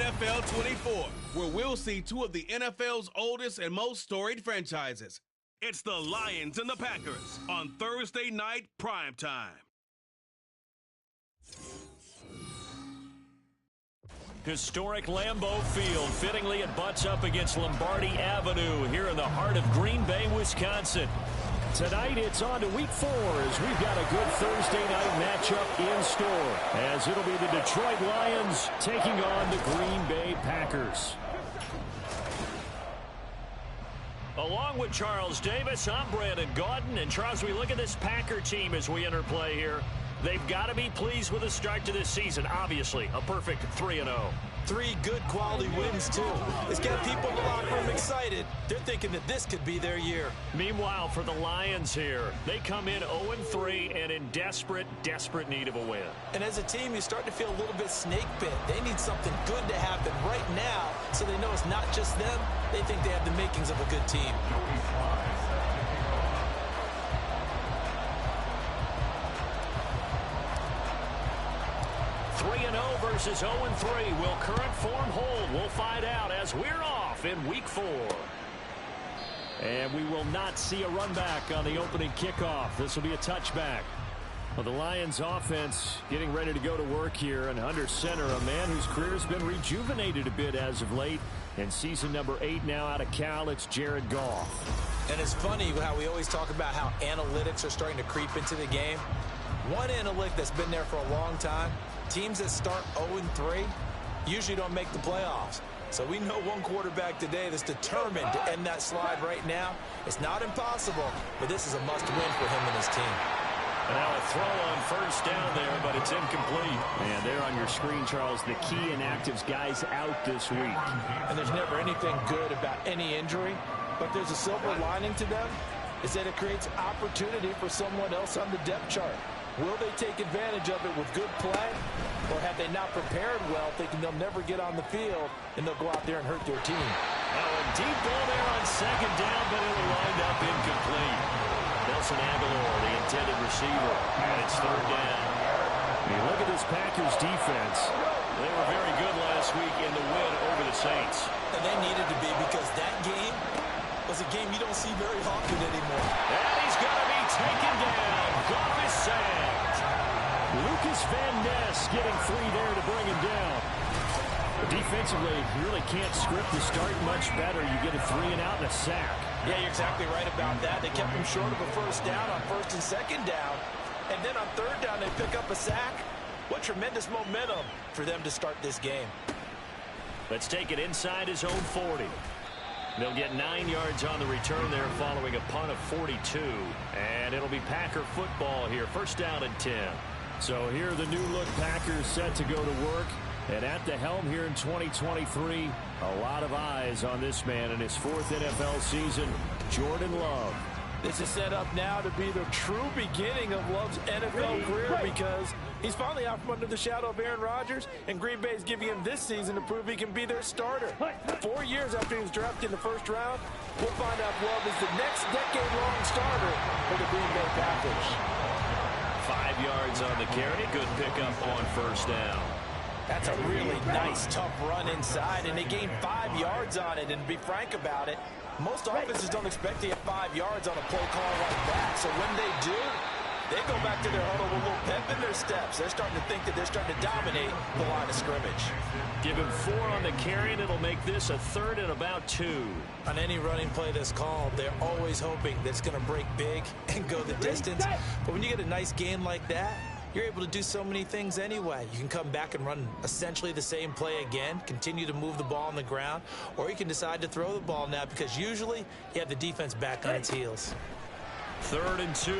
NFL 24, where we'll see two of the NFL's oldest and most storied franchises. It's the Lions and the Packers on Thursday night primetime. Historic Lambeau Field. Fittingly, it butts up against Lombardi Avenue here in the heart of Green Bay, Wisconsin. Tonight, it's on to Week 4 as we've got a good Thursday night matchup in store, as it'll be the Detroit Lions taking on the Green Bay Packers. Along with Charles Davis, I'm Brandon Gaudin. And Charles, we look at this Packer team as we enter play here. They've got to be pleased with the start to this season. Obviously, a perfect 3-0. 3 good quality wins, too. It's got people in the locker room excited. They're thinking that this could be their year. Meanwhile, for the Lions here, they come in 0-3 and in desperate need of a win. And as a team, you start to feel a little bit snake bit. They need something good to happen right now so they know it's not just them. They think they have the makings of a good team. 3-0 versus 0-3. Will current form hold? We'll find out as we're off in Week 4. And we will not see a run back on the opening kickoff. This will be a touchback. Well, the Lions offense getting ready to go to work here, and under center, a man whose career has been rejuvenated a bit as of late. And season number 8 now out of Cal, it's Jared Goff. And it's funny how we always talk about how analytics are starting to creep into the game. One analytic that's been there for a long time, teams that start 0-3 usually don't make the playoffs. So we know one quarterback today that's determined to end that slide right now. It's not impossible, but this is a must-win for him and his team. And now a throw on first down there, but it's incomplete. And there on your screen, Charles, the key inactives guys out this week. And there's never anything good about any injury, but there's a silver lining to them, is that it creates opportunity for someone else on the depth chart. Will they take advantage of it with good play, or have they not prepared well, thinking they'll never get on the field, and they'll go out there and hurt their team? Now a deep ball there on second down, but it'll wind up incomplete. Nelson Aguilar, the intended receiver, and it's third down. I mean, look at this Packers defense. They were very good last week in the win over the Saints. And they needed to be, because that game was a game you don't see very often anymore. And he's going to be taken down. Goff is sacked. Lucas Van Ness getting 3 there to bring him down. Defensively, you really can't script the start much better. You get a 3 and out and a sack. Yeah, you're exactly right about that. They kept him short of a first down on first and second down. And then on third down, they pick up a sack. What tremendous momentum for them to start this game. Let's take it inside his own 40. They'll get 9 yards on the return there following a punt of 42. And it'll be Packer football here. First down and 10. So here are the new-look Packers set to go to work. And at the helm here in 2023, a lot of eyes on this man in his 4th NFL season, Jordan Love. This is set up now to be the true beginning of Love's NFL career, because he's finally out from under the shadow of Aaron Rodgers, and Green Bay is giving him this season to prove he can be their starter. 4 years after he was drafted in the first round, we'll find out if Love is the next decade-long starter for the Green Bay Packers. 5 yards on the carry. Good pickup on first down. That's a really nice, tough run inside, and they gained 5 yards on it. And to be frank about it, most offenses don't expect to get 5 yards on a play call like that. So when they do, they go back to their huddle with a little pep in their steps. They're starting to think that they're starting to dominate the line of scrimmage. Give him 4 on the carry, and it'll make this a 3rd and about 2. On any running play that's called, they're always hoping that it's going to break big and go the distance. But when you get a nice gain like that, you're able to do so many things anyway. You can come back and run essentially the same play again, continue to move the ball on the ground, or you can decide to throw the ball now, because usually you have the defense back on its heels. 3rd and 2.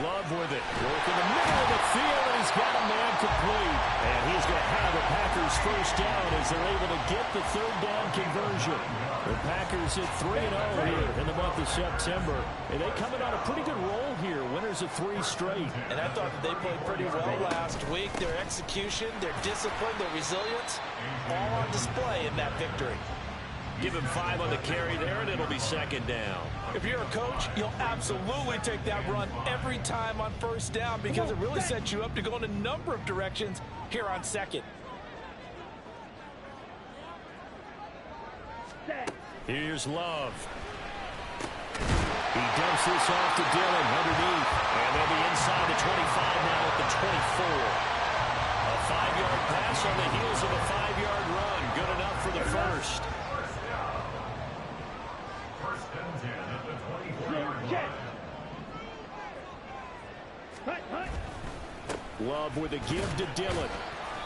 Love with it. Work in the middle of the field, and he's got a man complete. And he's going to have the Packers first down as they're able to get the 3rd down conversion. The Packers hit 3-0 here in the month of September. And they come in on a pretty good roll here. Winners of 3 straight. And I thought that they played pretty well last week. Their execution, their discipline, their resilience, all on display in that victory. Give him 5 on the carry there, and it'll be 2nd down. If you're a coach, you'll absolutely take that run every time on first down, because it really sets you up to go in a number of directions here on 2nd. Here's Love. He dumps this off to Dillon underneath. And they'll be inside the 25 now at the 24. A 5-yard pass on the heels of a 5-yard run. Good enough for the first. Love with a give to Dillon.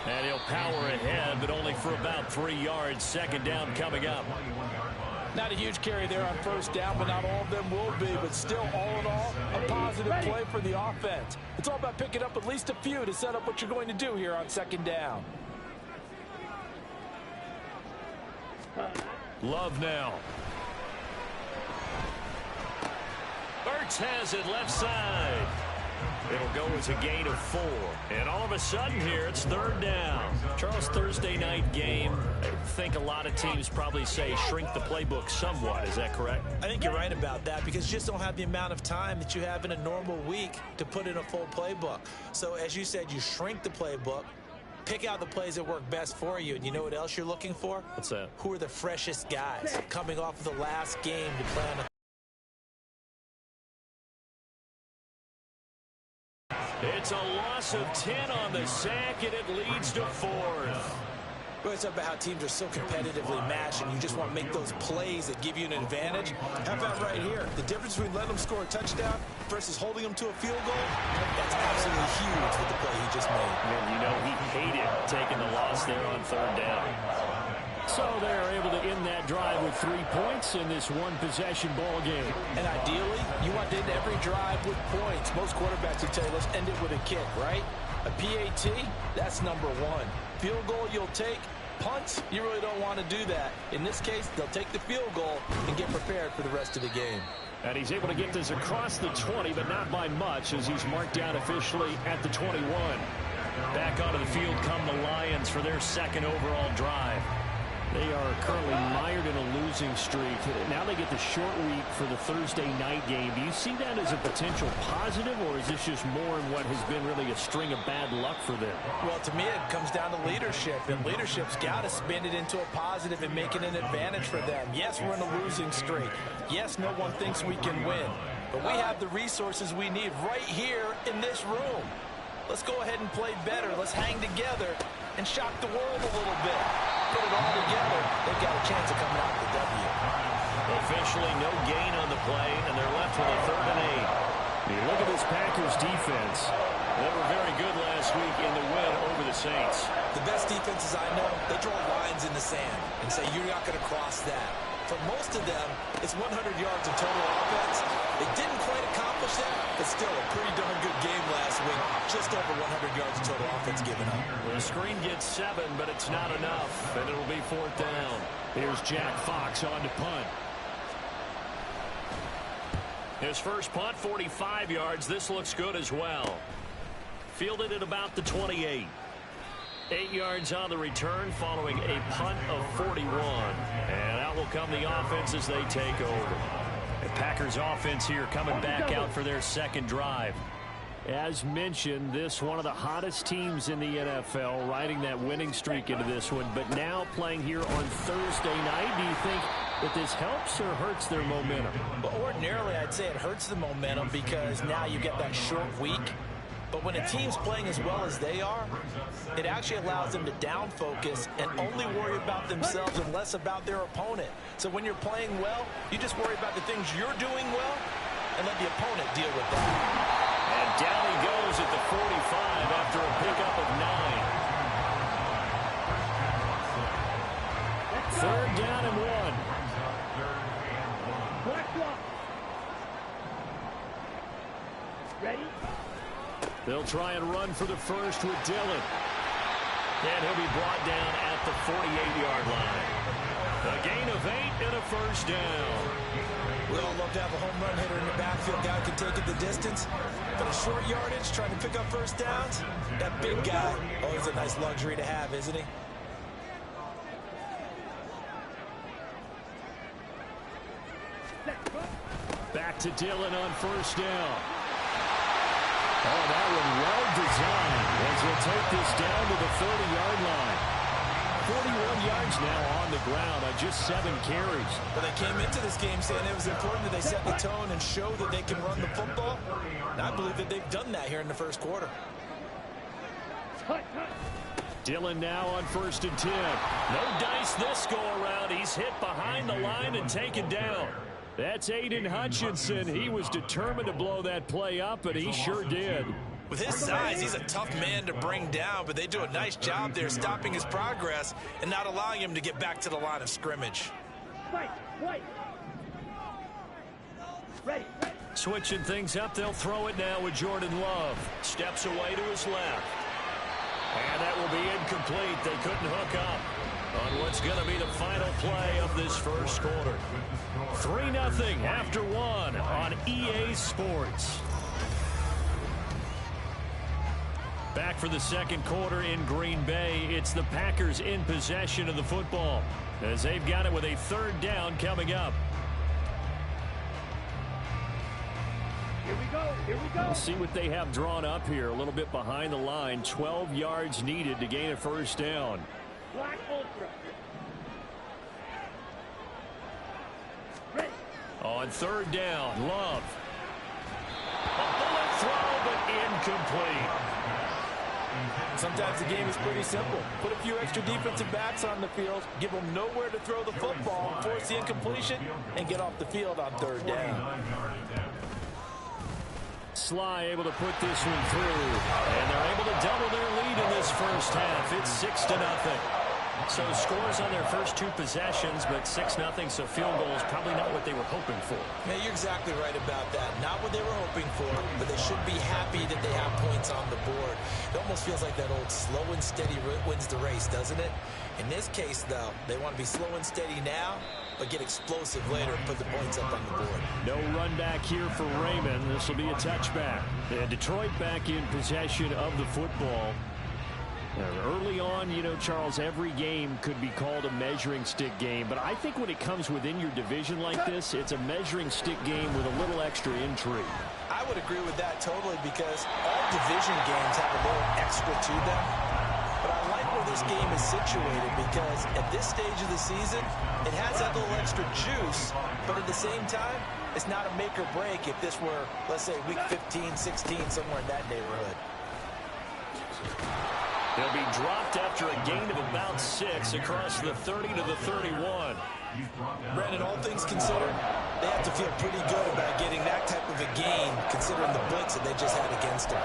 And he'll power ahead, but only for about 3 yards. Second down coming up. Not a huge carry there on first down, but not all of them will be. But still, all in all, a positive play for the offense. It's all about picking up at least a few to set up what you're going to do here on second down. Love now. Ertz has it left side. It'll go as a gain of 4. And all of a sudden here, it's third down. Charles, Thursday night game, I think a lot of teams probably say shrink the playbook somewhat. Is that correct? I think you're right about that because you just don't have the amount of time that you have in a normal week to put in a full playbook. So as you said, you shrink the playbook, pick out the plays that work best for you. And you know what else you're looking for? What's that? Who are the freshest guys coming off of the last game to play on a It's a loss of 10 on the sack, and it leads to 4th. Well, it's about how teams are so competitively matched, and you just want to make those plays that give you an advantage. How about right here? The difference between letting them score a touchdown versus holding them to a field goal, that's absolutely huge with the play he just made. And you know he hated taking the loss there on third down. So they're able to end that drive with 3 points in this one-possession ball game. And ideally, you want to end every drive with points. Most quarterbacks would tell you, let's end it with a kick, right? A PAT, that's number 1. Field goal you'll take. Punts, you really don't want to do that. In this case, they'll take the field goal and get prepared for the rest of the game. And he's able to get this across the 20, but not by much, as he's marked down officially at the 21. Back onto the field come the Lions for their second overall drive. They are currently mired in a losing streak. Now they get the short week for the Thursday night game. Do you see that as a potential positive, or is this just more in what has been really a string of bad luck for them? Well, to me, it comes down to leadership, and leadership's got to spin it into a positive and make it an advantage for them. Yes, we're in a losing streak. Yes, no one thinks we can win, but we have the resources we need right here in this room. Let's go ahead and play better. Let's hang together and shock the world a little bit. Put it all together, they've got a chance of coming out with the W. Officially no gain on the play, and they're left with a 3rd and 8. You look at this Packers defense. They were very good last week in the win over the Saints. The best defenses I know, they draw lines in the sand and say you're not going to cross that. For most of them, it's 100 yards of total offense. They didn't quite accomplish that, but still a pretty darn good game last week. Just over 100 yards of total offense given up. The screen gets 7, but it's not enough, and it'll be 4th down. Here's Jack Fox on to punt. His first punt, 45 yards. This looks good as well. Fielded at about the 28. 8 yards on the return following a punt of 41. And out will come the offense as they take over. The Packers offense here coming back out for their second drive. As mentioned, this one of the hottest teams in the NFL, riding that winning streak into this one, but now playing here on Thursday night. Do you think that this helps or hurts their momentum? Well, ordinarily, I'd say it hurts the momentum because now you get that short week. But when a team's playing as well as they are, it actually allows them to down focus and only worry about themselves and less about their opponent. So when you're playing well, you just worry about the things you're doing well and let the opponent deal with that. And down he goes at the 45 after a pickup of 9. 3rd down and 1. Ready? They'll try and run for the first with Dillon. And he'll be brought down at the 48-yard line. A gain of 8 and a first down. We all love to have a home run hitter in the backfield. Guy can take it the distance. But a short yardage, trying to pick up first downs, that big guy, always a nice luxury to have, isn't he? Back to Dillon on first down. Oh, that one well designed as he'll take this down to the 40-yard line. 41 yards now on the ground on just 7 carries. Well, they came into this game saying it was important that they set the tone and show that they can run the football. And I believe that they've done that here in the first quarter. Dillon now on 1st and 10. No dice this go around. He's hit behind the line and taken down. That's Aiden Hutchinson. He was determined to blow that play up, and he sure did. With his size, he's a tough man to bring down, but they do a nice job there stopping his progress and not allowing him to get back to the line of scrimmage. Switching things up, they'll throw it now with Jordan Love. Steps away to his left. And that will be incomplete. They couldn't hook up on what's going to be the final play of this first quarter. 3-0 after 1 on EA Sports. Back for the second quarter in Green Bay. It's the Packers in possession of the football as they've got it with a 3rd down coming up. Here we go. We'll see what they have drawn up here. A little bit behind the line. 12 yards needed to gain a 1st down. Black Ultra. On 3rd down, Love. A bullet throw, but incomplete. Sometimes the game is pretty simple. Put a few extra defensive backs on the field, give them nowhere to throw the football, force the incompletion, and get off the field on 3rd down. Sly able to put this one through, and they're able to double their lead in this first half. It's 6-0. So scores on their first 2 possessions, but 6-0, so field goal is probably not what they were hoping for. Yeah, you're exactly right about that. Not what they were hoping for, but they should be happy that they have points on the board. It almost feels like that old slow and steady wins the race, doesn't it? In this case, though, they want to be slow and steady now, but get explosive later and put the points up on the board. No run back here for Raymond. This will be a touchback. And Detroit back in possession of the football. Early on, you know, Charles, every game could be called a measuring stick game, but I think when it comes within your division like this, it's a measuring stick game with a little extra intrigue. I would agree with that totally because all division games have a little extra to them. But I like where this game is situated because at this stage of the season, it has that little extra juice, but at the same time, it's not a make or break if this were, let's say, week 15, 16, somewhere in that neighborhood. They'll be dropped after a gain of about 6 across the 30 to the 31. Brandon, all things considered, they have to feel pretty good about getting that type of a gain considering the blitz that they just had against them.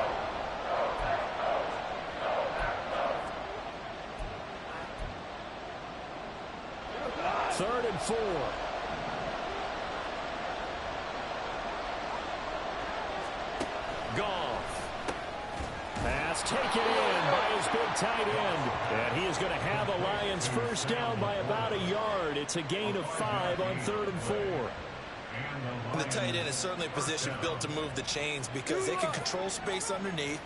Third and 4. Goff. Pass taken in by his big tight end. And he is going to have a Lions first down by about a yard. It's a gain of 5 on 3rd and 4. And the tight end is certainly a position built to move the chains because they can control space underneath.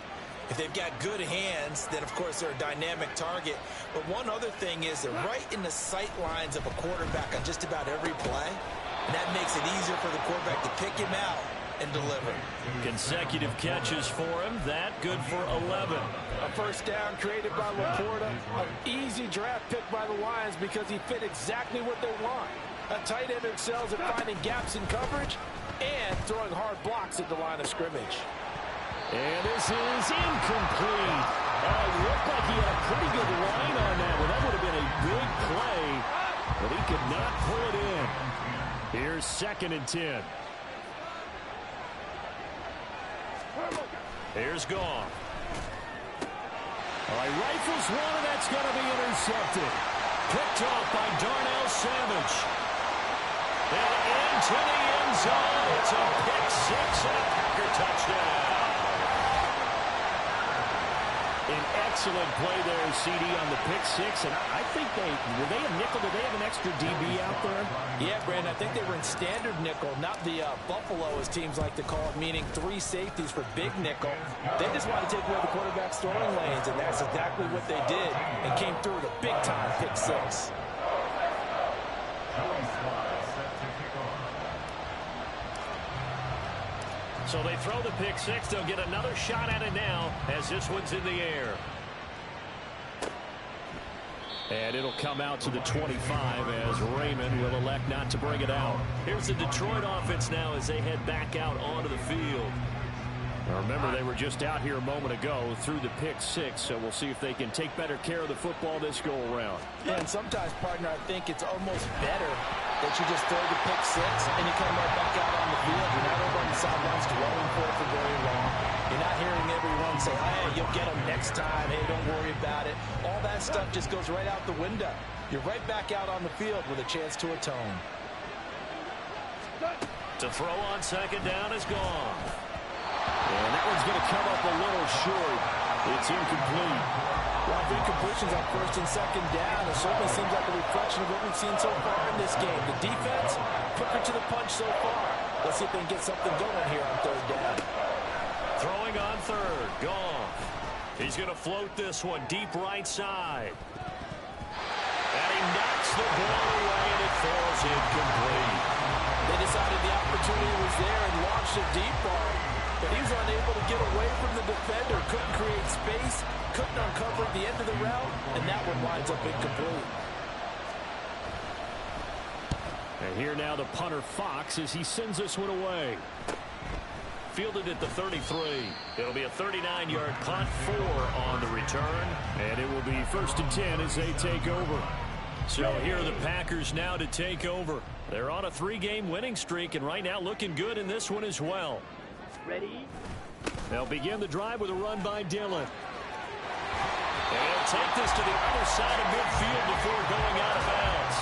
If they've got good hands, then, of course, they're a dynamic target. But one other thing is they're right in the sight lines of a quarterback on just about every play. And that makes it easier for the quarterback to pick him out and deliver. Consecutive catches for him. That good for 11. A first down created by Laporta. An easy draft pick by the Lions because he fit exactly what they want. A tight end excels at finding gaps in coverage and throwing hard blocks at the line of scrimmage. And this is incomplete. It looked like he had a pretty good line on that one. That would have been a big play, but he could not pull it in. Here's 2nd and 10. Here's Goff. All right, rifles one, and that's going to be intercepted. Picked off by Darnell Savage. And into the end zone. It's a pick 6 and a Packer touchdown. An excellent play there, CD, on the pick 6. And I think were they a nickel? Did they have an extra DB out there? Yeah, Brandon, I think they were in standard nickel, not the Buffalo, as teams like to call it, meaning 3 safeties for big nickel. They just want to take away the quarterback's throwing lanes, and that's exactly what they did and came through with a big-time pick 6. So they throw the pick 6. They'll get another shot at it now as this one's in the air. And it'll come out to the 25 as Raymond will elect not to bring it out. Here's the Detroit offense now as they head back out onto the field. Now remember, they were just out here a moment ago through the pick 6, so we'll see if they can take better care of the football this go-around. Yeah, and sometimes, partner, I think it's almost better that you just throw the pick 6 and you come right back out on the field. You're not over on the sidelines dwelling for very long. You're not hearing everyone say, hey, you'll get them next time. Hey, don't worry about it. All that stuff just goes right out the window. You're right back out on the field with a chance to atone. To throw on second down is gone. And that one's going to come up a little short. It's incomplete. Well, I think completions on first and second down. It certainly seems like a reflection of what we've seen so far in this game. The defense, quicker to the punch so far. Let's see if they can get something going here on third down. Throwing on third. Goff. He's going to float this one deep right side. And he knocks the ball away, and it falls incomplete. They decided the opportunity was there and launched a deep ball. But he was unable to get away from the defender, couldn't create space, couldn't uncover at the end of the route, and that one winds up incomplete. And here now the punter Fox as he sends this one away. Fielded at the 33. It'll be a 39-yard punt, 4 on the return, and it will be first and 10 as they take over. So here are the Packers now to take over. They're on a 3-game winning streak, and right now looking good in this one as well. Ready? They'll begin the drive with a run by Dillon. And he'll take this to the other side of midfield before going out of bounds.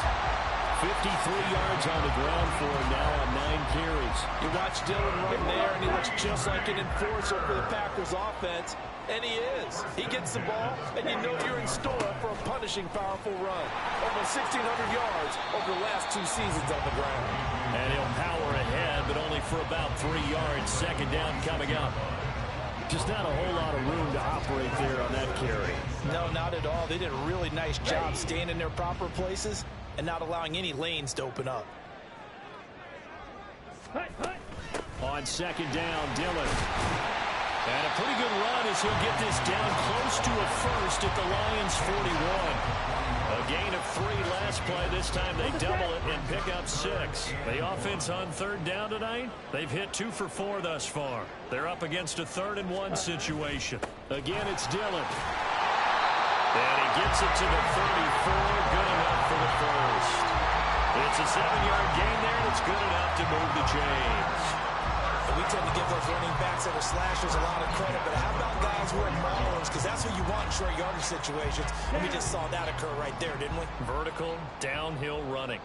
53 yards on the ground for him now on 9 carries. You watch Dillon run there, and he looks just like an enforcer for the Packers offense. And he is. He gets the ball, and you know you're in store for a punishing, powerful run. Almost 1,600 yards over the last 2 seasons on the ground. And he'll power ahead, but only for about 3 yards. Second down coming up. Just not a whole lot of room to operate there on that carry. No, not at all. They did a really nice job staying in their proper places and not allowing any lanes to open up. On second down, Dillon. And a pretty good run as he'll get this down close to a first at the Lions' 41. A gain of 3 last play. This time they double it and pick up 6. The offense on third down tonight, they've hit 2 for 4 thus far. They're up against a 3rd and 1 situation. Again, it's Dillon. And he gets it to the 34. Good enough for the first. It's a 7-yard gain there, and it's good enough to move the chains. We tend to give those running backs that are slashers a lot of credit, but how about guys who are maulers? Because that's what you want in short yardage situations. And we just saw that occur right there, didn't we? Vertical, downhill running.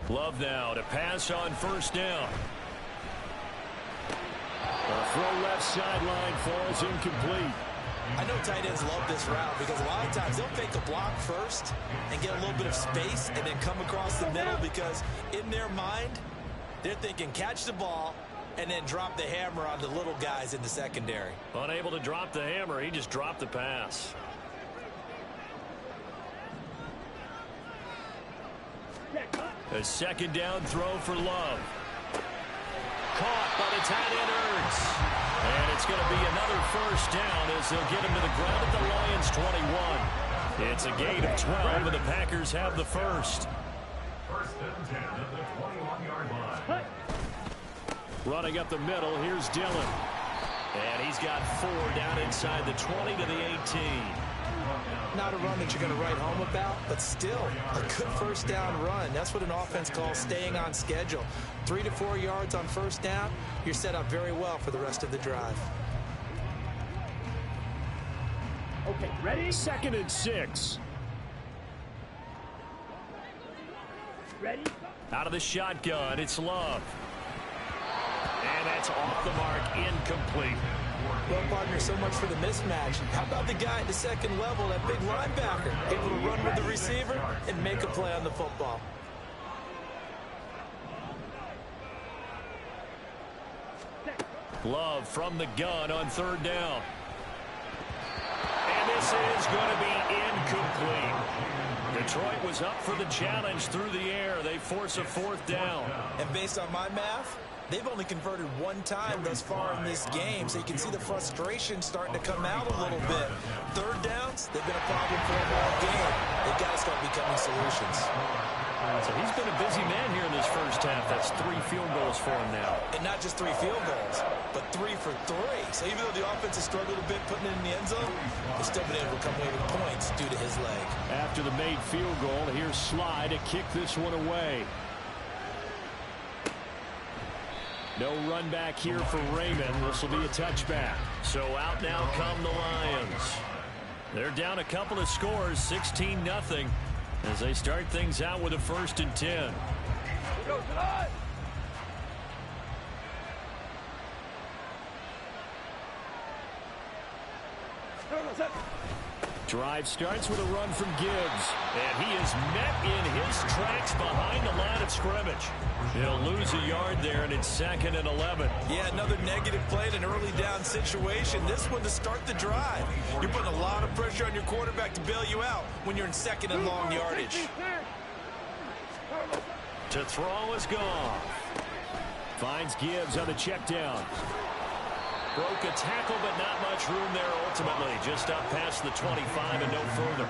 Love now to pass on first down. A throw left sideline falls incomplete. I know tight ends love this route because a lot of times they'll fake a block first and get a little bit of space and then come across the middle because in their mind, they're thinking catch the ball and then drop the hammer on the little guys in the secondary. Unable to drop the hammer, he just dropped the pass. A second down throw for Love. Caught by the tight end Ertz. And it's going to be another first down as they'll get him to the ground at the Lions' 21. It's a gain of 12, and the Packers have the first. First and 10 at the 21-yard line. Running up the middle, here's Dillon. And he's got 4 down inside the 20 to the 18. Not a run that you're going to write home about, but still a good first down run. That's what an offense calls staying on schedule. 3 to 4 yards on first down, you're set up very well for the rest of the drive. Okay, ready? Second and 6. Ready? Out of the shotgun, it's Love. And that's off the mark, incomplete. Well, partner, so much for the mismatch. How about the guy at the second level, that big linebacker, able to run with the receiver and make a play on the football? Love from the gun on third down. And this is going to be incomplete. Detroit was up for the challenge through the air. They force a 4th down. And based on my math, They've only converted one time thus far in this game, so you can see the frustration starting to come out a little bit. Third downs, they've been a problem for them all game. They've got to start becoming solutions. So he's been a busy man here in this first half. That's 3 field goals for him now. And not just 3 field goals, but 3 for 3. So even though the offense has struggled a bit putting it in the end zone, they've still been able to come away with points due to his leg. After the made field goal, here's Sly to kick this one away. No run back here for Raymond. This will be a touchback. So out now come the Lions. They're down a couple of scores, 16-0, as they start things out with a 1st and 10. Drive starts with a run from Gibbs, and he is met in his tracks behind the line of scrimmage. He'll lose a yard there, and it's 2nd and 11. Yeah, another negative play in an early down situation. This one to start the drive. You're putting a lot of pressure on your quarterback to bail you out when you're in 2nd and long yardage. To throw is gone. Finds Gibbs on the check down. Broke a tackle, but not much room there ultimately. Just up past the 25 and no further.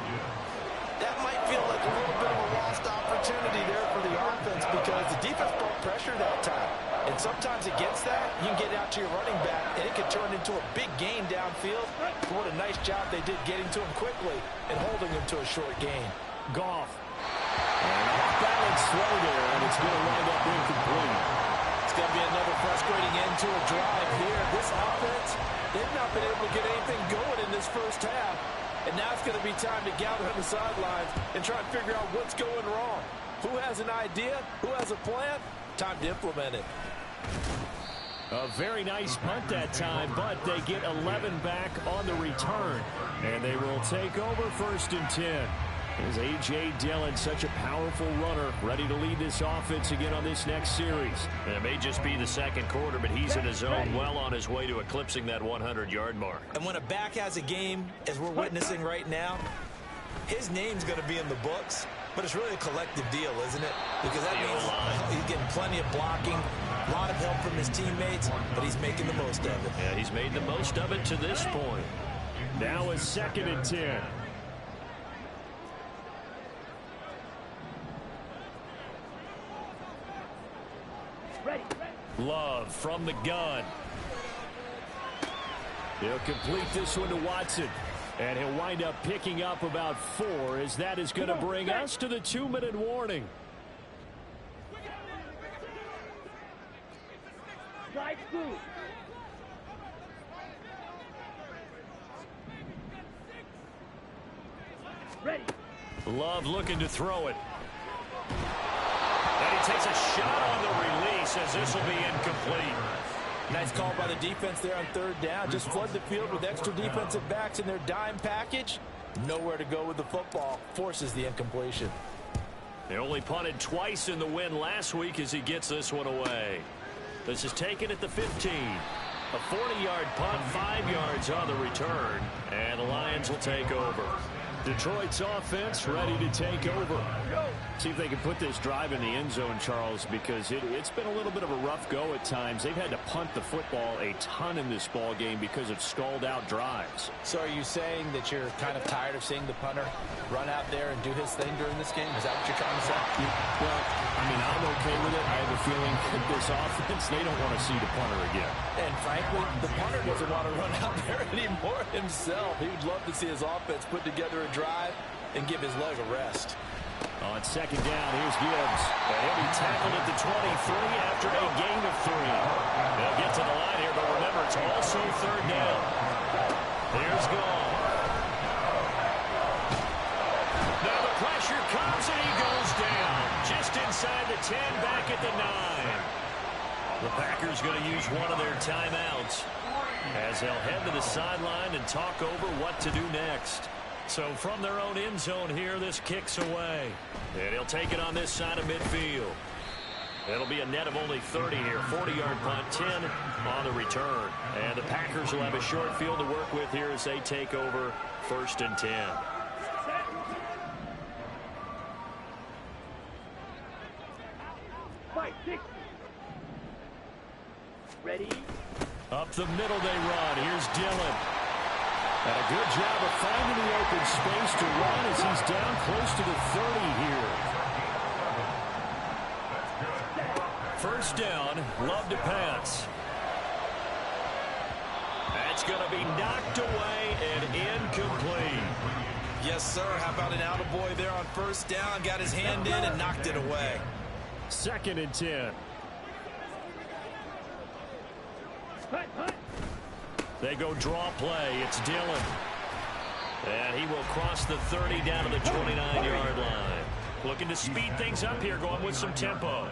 That might feel like a little bit of a lost opportunity there for the offense because the defense brought pressure that time. And sometimes against that, you can get out to your running back, and it can turn into a big gain downfield. What a nice job they did getting to him quickly and holding him to a short gain. Goff. And off-balance throw there, and it's going to wind up incomplete. It's going to be another frustrating end to a drive here. This offense, they've not been able to get anything going in this first half. And now it's going to be time to gather on the sidelines and try and figure out what's going wrong. Who has an idea? Who has a plan? Time to implement it. A very nice punt that time, but they get 11 back on the return. And they will take over 1st and 10. As A.J. Dillon, such a powerful runner, ready to lead this offense again on this next series. It may just be the 2nd quarter, but he's in his zone, well on his way to eclipsing that 100-yard mark. And when a back has a game, as we're witnessing right now, his name's going to be in the books, but it's really a collective deal, isn't it? Because that means he's getting plenty of blocking, a lot of help from his teammates, but he's making the most of it. Yeah, he's made the most of it to this point. Now is 2nd and 10. Love from the gun. He'll complete this one to Watson. And he'll wind up picking up about 4 as that is going to bring us to the 2-minute warning. Ready. Love looking to throw it. And he takes a shot on the release as this will be incomplete. Nice call by the defense there on 3rd down. Just flood the field with extra defensive backs in their dime package. Nowhere to go with the football. Forces the incompletion. They only punted twice in the win last week as he gets this one away. This is taken at the 15. A 40-yard punt, 5 yards on the return. And the Lions will take over. Detroit's offense ready to take over. See if they can put this drive in the end zone, Charles, because it's been a little bit of a rough go at times. They've had to punt the football a ton in this ball game because of stalled out drives. So are you saying that you're kind of tired of seeing the punter run out there and do his thing during this game? Is that what you're trying to say? Well, I mean, I'm okay with it. I have a feeling that this offense, they don't want to see the punter again. And frankly, the punter doesn't want to run out there anymore himself. He would love to see his offense put together a drive and give his leg a rest. On 2nd down, here's Gibbs. And he'll be tackled at the 23 after a gain of 3. They'll get to the line here, but remember, it's also 3rd down. Here's Goff. Now the pressure comes, and he goes down. Just inside the 10, back at the 9. The Packers going to use one of their timeouts as they'll head to the sideline and talk over what to do next. So from their own end zone here, this kicks away. And he'll take it on this side of midfield. It'll be a net of only 30 here. 40-yard punt, 10 on the return. And the Packers will have a short field to work with here as they take over 1st and 10. Fight, 6. Ready? Up the middle they run. Here's Dillon. And a good job of finding the open space to run as he's down close to the 30 here. First down, Love to pass. That's going to be knocked away and incomplete. Yes, sir. How about an attaboy there on first down? Got his hand in and knocked it away. 2nd and 10. They go draw play. It's Dillon. And he will cross the 30 down to the 29-yard line. Looking to speed things up here, going with some tempo.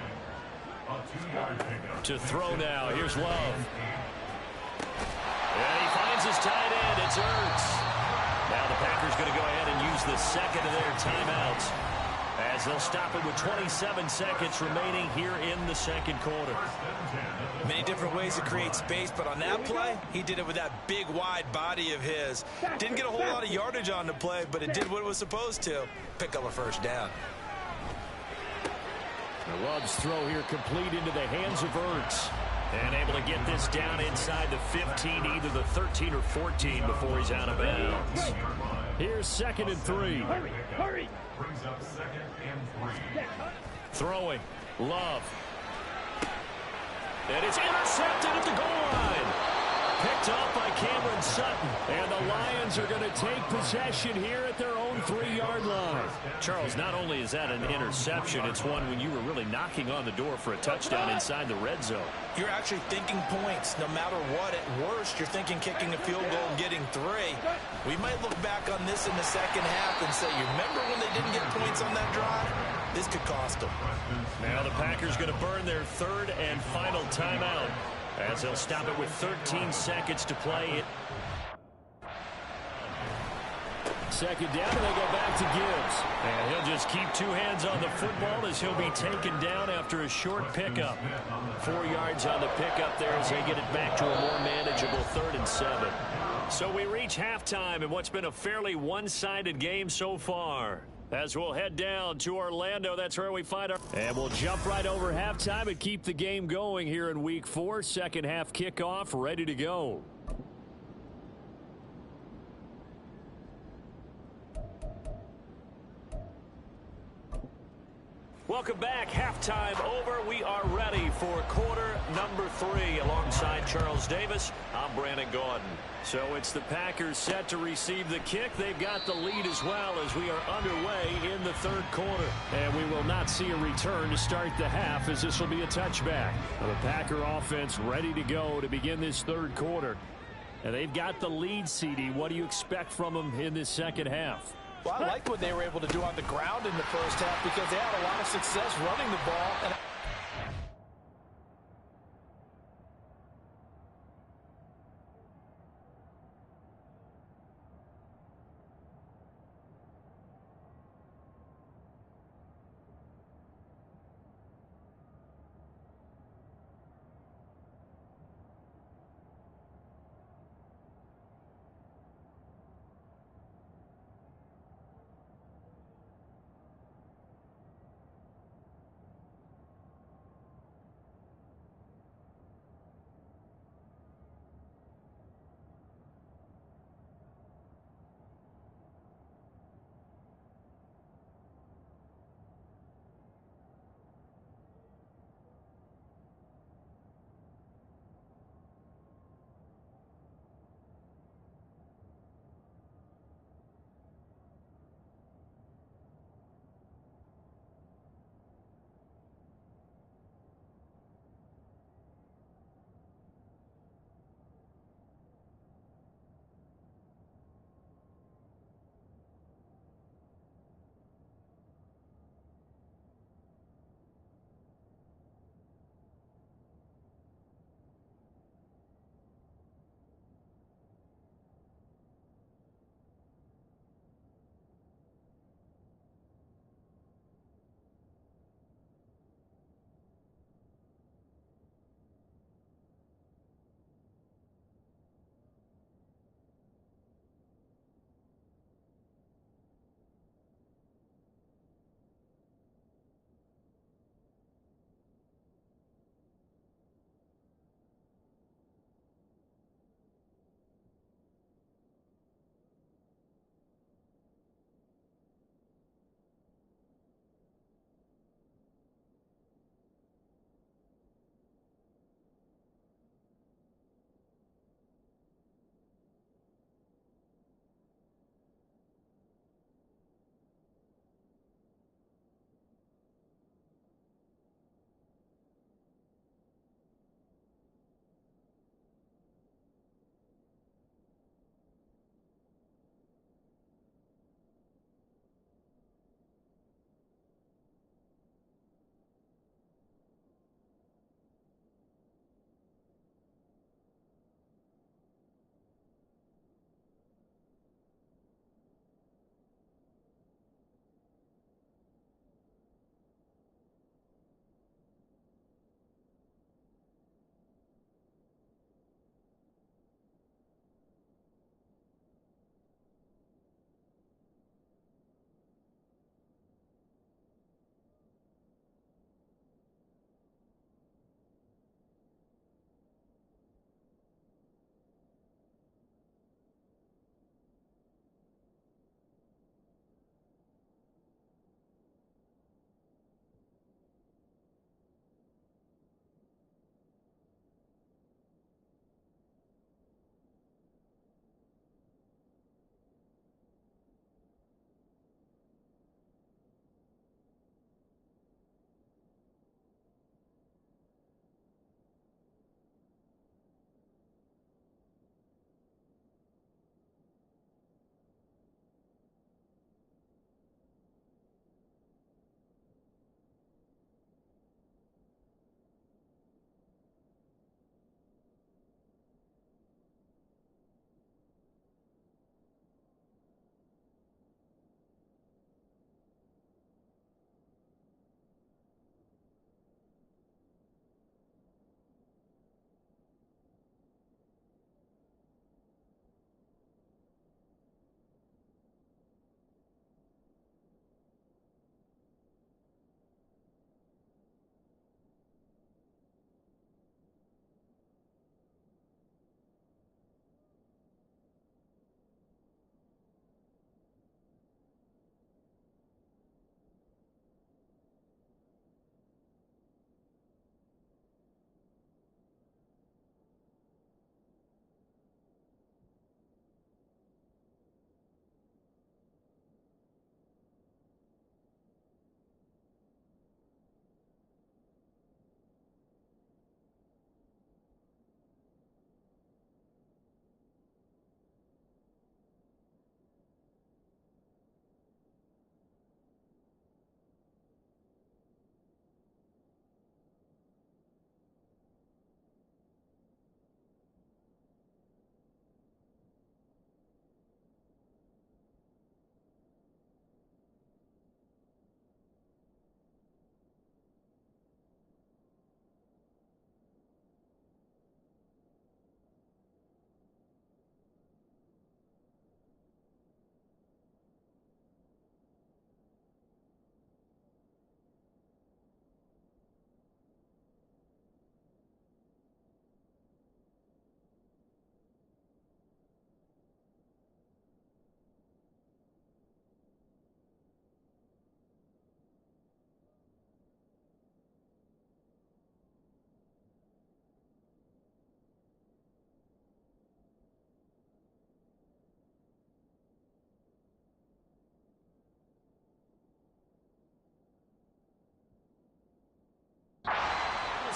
To throw now. Here's Love. And he finds his tight end. It's Ertz. Now the Packers going to go ahead and use the second of their timeouts as they'll stop it with 27 seconds remaining here in the second quarter. Many different ways to create space, but on that play, he did it with that big, wide body of his. Didn't get a whole lot of yardage on the play, but it did what it was supposed to. Pick up a first down. Love's throw here complete into the hands of Ertz. And able to get this down inside the 15, either the 13 or 14 before he's out of bounds. Here's 2nd and 3. Hurry, hurry. Brings up 2nd and 3. Throwing. Love. And it's intercepted at the goal line. Picked up by Cameron Sutton. And the Lions are going to take possession here at their own 3-yard line. Charles, not only is that an interception, it's one when you were really knocking on the door for a touchdown inside the red zone. You're actually thinking points. No matter what, at worst, you're thinking kicking a field goal and getting 3. We might look back on this in the second half and say, you remember when they didn't get points on that drive? This could cost them. Now the Packers going to burn their 3rd and final timeout as they'll stop it with 13 seconds to play. Second down, and they go back to Gibbs. And he'll just keep 2 hands on the football as he'll be taken down after a short pickup. 4 yards on the pickup there as they get it back to a more manageable 3rd and 7. So we reach halftime in what's been a fairly one-sided game so far. As we'll head down to Orlando, that's where we find our... And we'll jump right over halftime and keep the game going here in Week 4. Second half kickoff, ready to go. Welcome back. Halftime over. We are ready for quarter number 3. Alongside Charles Davis, I'm Brandon Gaudin. So it's the Packers set to receive the kick. They've got the lead as well as we are underway in the 3rd quarter. And we will not see a return to start the half as this will be a touchback. The Packer offense ready to go to begin this 3rd quarter. And they've got the lead, CD. What do you expect from them in this second half? Well, I like what they were able to do on the ground in the first half because they had a lot of success running the ball. And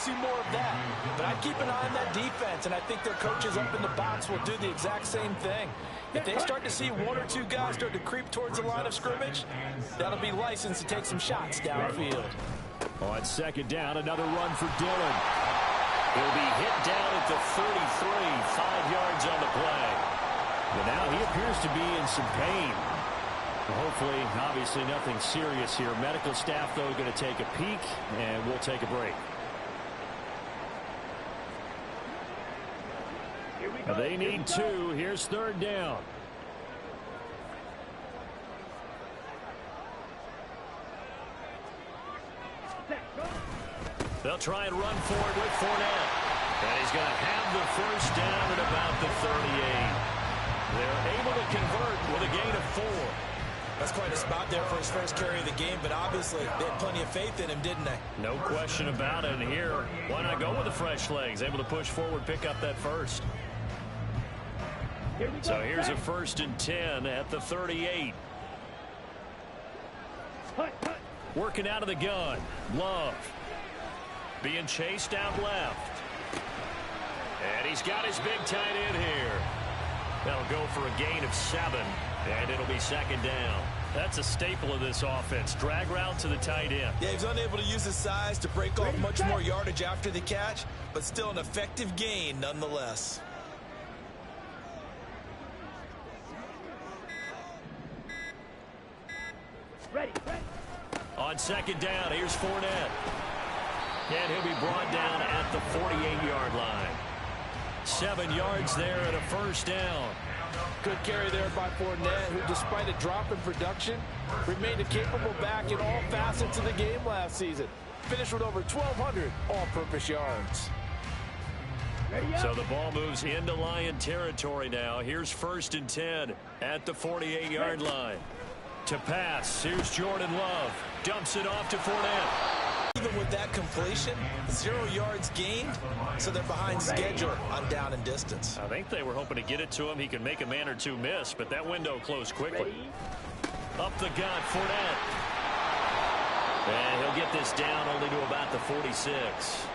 see more of that. But I'd keep an eye on that defense, and I think their coaches up in the box will do the exact same thing. If they start to see one or two guys start to creep towards the line of scrimmage, that'll be licensed to take some shots downfield. On second down, another run for Dillon. He'll be hit down at the 33, 5 yards on the play. But now he appears to be in some pain. Hopefully, obviously nothing serious here. Medical staff, though, going to take a peek, and we'll take a break. They need 2. Here's third down. They'll try and run for it with Fournette. And he's going to have the first down at about the 38. They're able to convert with a gain of 4. That's quite a spot there for his first carry of the game, but obviously they had plenty of faith in him, didn't they? No question about it. And here, why not go with the fresh legs? Able to push forward, pick up that first. So here's a 1st and 10 at the 38. Working out of the gun. Love. Being chased out left. And he's got his big tight end here. That'll go for a gain of 7. And it'll be second down. That's a staple of this offense. Drag route to the tight end. Yeah, he's unable to use his size to break off much more yardage after the catch, but still an effective gain nonetheless. Ready. On second down, here's Fournette. And he'll be brought down at the 48-yard line. 7 yards there and a first down. Good carry there by Fournette, who, despite a drop in production, remained a capable back in all facets of the game last season. Finished with over 1,200 all-purpose yards. So the ball moves into Lion territory now. Here's 1st and 10 at the 48-yard line. To pass, here's Jordan Love. Dumps it off to Fournette. Even with that completion, 0 yards gained, so they're behind schedule on down and distance. I think they were hoping to get it to him. He could make a man or two miss, but that window closed quickly. Up the gut, Fournette. And he'll get this down only to about the 46.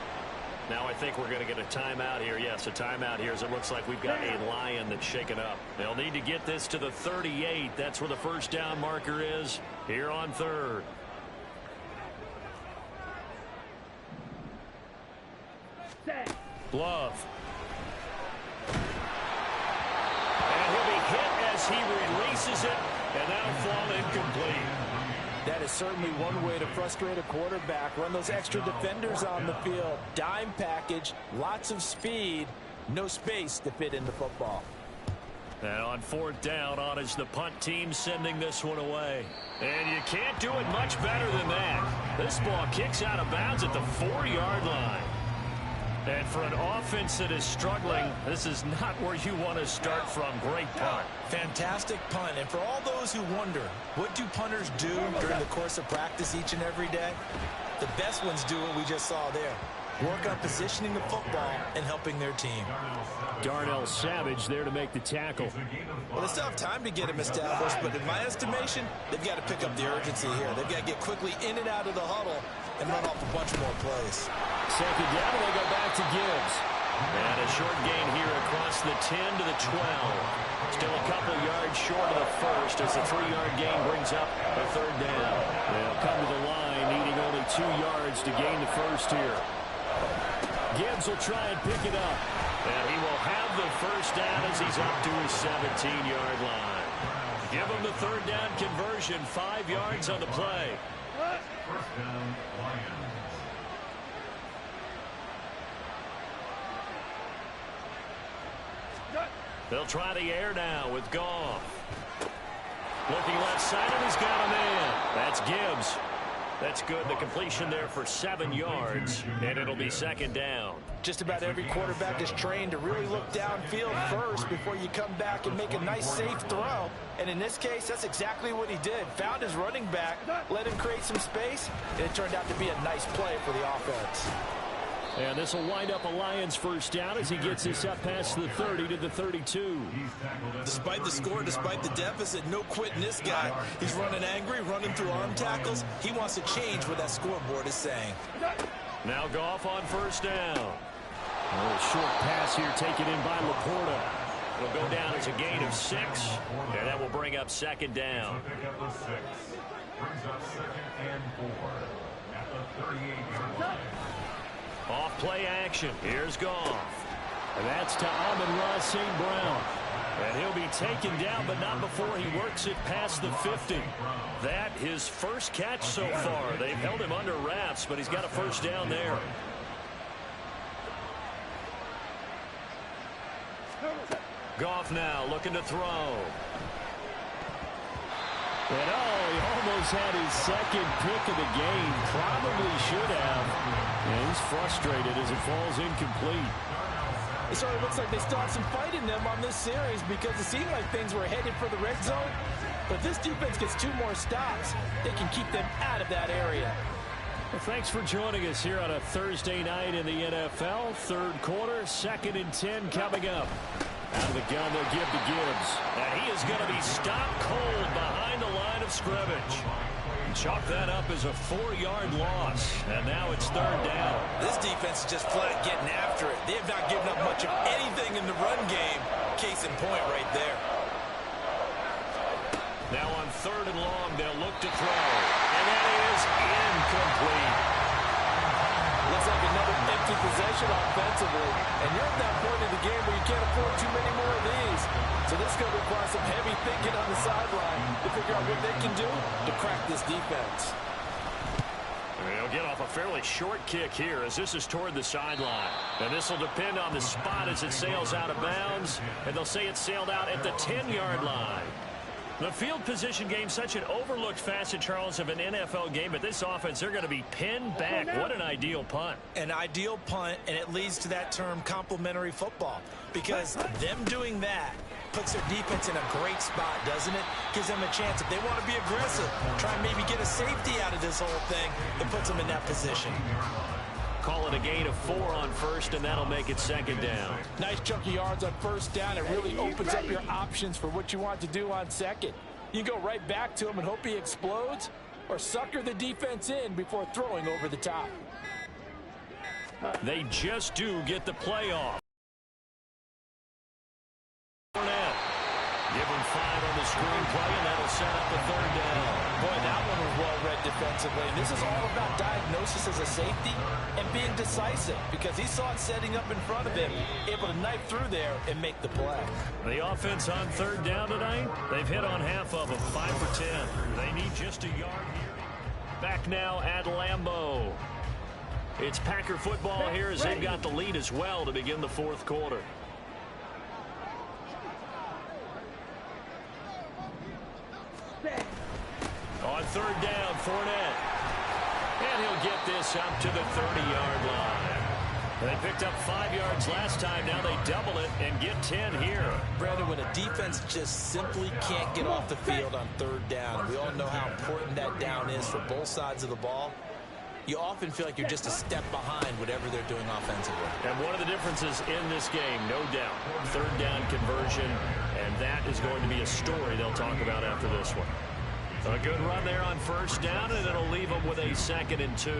Now I think we're going to get a timeout here. Yes, a timeout here as it looks like we've got a Lion that's shaken up. They'll need to get this to the 38. That's where the first down marker is here on 3rd. Love. And he'll be hit as he releases it, and that'll fall incomplete. That is certainly one way to frustrate a quarterback. Run those extra defenders on the field. Dime package, lots of speed, no space to fit in the football. And on 4th down, on is the punt team sending this one away. And you can't do it much better than that. This ball kicks out of bounds at the 4-yard line. And for an offense that is struggling, this is not where you want to start from. Great punt. Fantastic punt. And for all those who wonder, what do punters do during the course of practice each and every day? The best ones do what we just saw there. Work on positioning the football and helping their team. Darnell Savage there to make the tackle. Well, they still have time to get him established, but in my estimation, they've got to pick up the urgency here. They've got to get quickly in and out of the huddle and run off a bunch more plays. Second down, and they go back to Gibbs. And a short gain here across the 10 to the 12. Still a couple yards short of the first as the 3-yard gain brings up a 3rd down. They'll come to the line needing only 2 yards to gain the first here. Gibbs will try and pick it up. And he will have the first down as he's up to his 17-yard line. Give him the 3rd down conversion, 5 yards on the play. First down, Lions. They'll try the air now with Goff. Looking left side, and he's got him in. That's Gibbs. That's good. The completion there for 7 yards, and it'll be 2nd down. Just about every quarterback is trained to really look downfield first before you come back and make a nice, safe throw. And in this case, that's exactly what he did. Found his running back, let him create some space, and it turned out to be a nice play for the offense. And this will wind up a Lions first down as he gets this up past the 30 to the 32. Despite the score, despite the deficit, no quitting this guy. He's running angry, running through arm tackles. He wants to change what that scoreboard is saying. Now Goff on first down. A little short pass here taken in by Laporta. It'll go down as a gain of 6, and that will bring up second down. Brings up 2nd and 4 at the 38-yard line. Off play action. Here's Goff. And that's to Amon-Ra St. Brown. And he'll be taken down, but not before he works it past the 50. That his first catch so far. They've held him under wraps, but he's got a first down there. Goff now looking to throw. And he almost had his second pick of the game. Probably should have. And he's frustrated as it falls incomplete. It sort of looks like they still have some fight in them on this series because it seemed like things were headed for the red zone. But if this defense gets 2 more stops, they can keep them out of that area. Well, thanks for joining us here on a Thursday night in the NFL. Third quarter, 2nd and 10 coming up. Out of the gun, they'll give to Gibbs. And he is going to be stopped cold behind the line of scrimmage. Chalk that up as a 4-yard loss. And now it's 3rd down. This defense is just flat getting after it. They have not given up much of anything in the run game. Case in point right there. Now on 3rd and long, they'll look to throw. And that is incomplete. Looks like another empty possession offensively. And you're at that point in the game where you can't afford too many more of these. So this is going to require some heavy thinking on the sideline to figure out what they can do to crack this defense. They'll get off a fairly short kick here as this is toward the sideline. And this will depend on the spot as it sails out of bounds. And they'll say it sailed out at the 10-yard line. The field position game, such an overlooked facet, Charles, of an NFL game. But this offense, they're going to be pinned back. What an ideal punt. An ideal punt, and it leads to that term complementary football. Because them doing that puts their defense in a great spot, doesn't it? Gives them a chance, if they want to be aggressive, try and maybe get a safety out of this whole thing, it puts them in that position. Call it a gain of 4 on first, and that'll make it 2nd down. Nice chunky yards on first down. It really opens up your options for what you want to do on second. You go right back to him and hope he explodes, or sucker the defense in before throwing over the top. They just do get the play off. Give him 5 on the screen play, and that'll set up the 3rd down. Boy, that one was well read defensively. And this is all about diagnosis as a safety and being decisive because he saw it setting up in front of him, able to knife through there and make the play. The offense on 3rd down tonight, they've hit on half of them, 5 for 10. They need just a yard here. Back now at Lambeau. It's Packer football here as they've got the lead as well to begin the 4th quarter. On 3rd down, Fournette. And he'll get this up to the 30-yard line. They picked up 5 yards last time. Now they double it and get 10 here. Brandon, when a defense just simply can't get off the field on 3rd down, we all know how important that down is for both sides of the ball. You often feel like you're just a step behind whatever they're doing offensively. And one of the differences in this game, no doubt, 3rd down conversion, and that is going to be a story they'll talk about after this one. A good run there on 1st down, and it'll leave them with a 2nd and 2.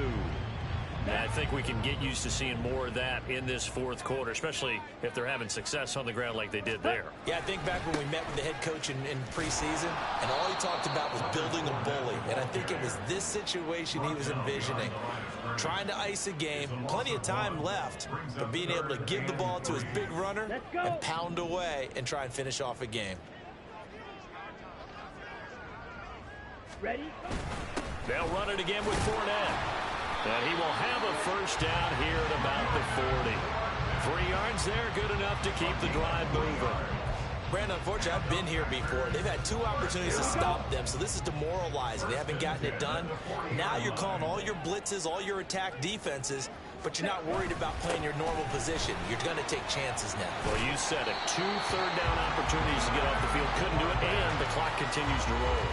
And I think we can get used to seeing more of that in this 4th quarter, especially if they're having success on the ground like they did there. Yeah, I think back when we met with the head coach in preseason, and all he talked about was building a bully. And I think it was this situation he was envisioning. Trying to ice a game, plenty of time left, but being able to give the ball to his big runner and pound away and try and finish off a game. Ready? They'll run it again with Fournette. And he will have a 1st down here at about the 40. 3 yards there, good enough to keep the drive moving. Brandon, unfortunately, I've been here before. They've had 2 opportunities to stop them, so this is demoralizing. They haven't gotten it done. Now you're calling all your blitzes, all your attack defenses, but you're not worried about playing your normal position. You're going to take chances now. Well, you said it. 2 third-down opportunities to get off the field. Couldn't do it, and the clock continues to roll.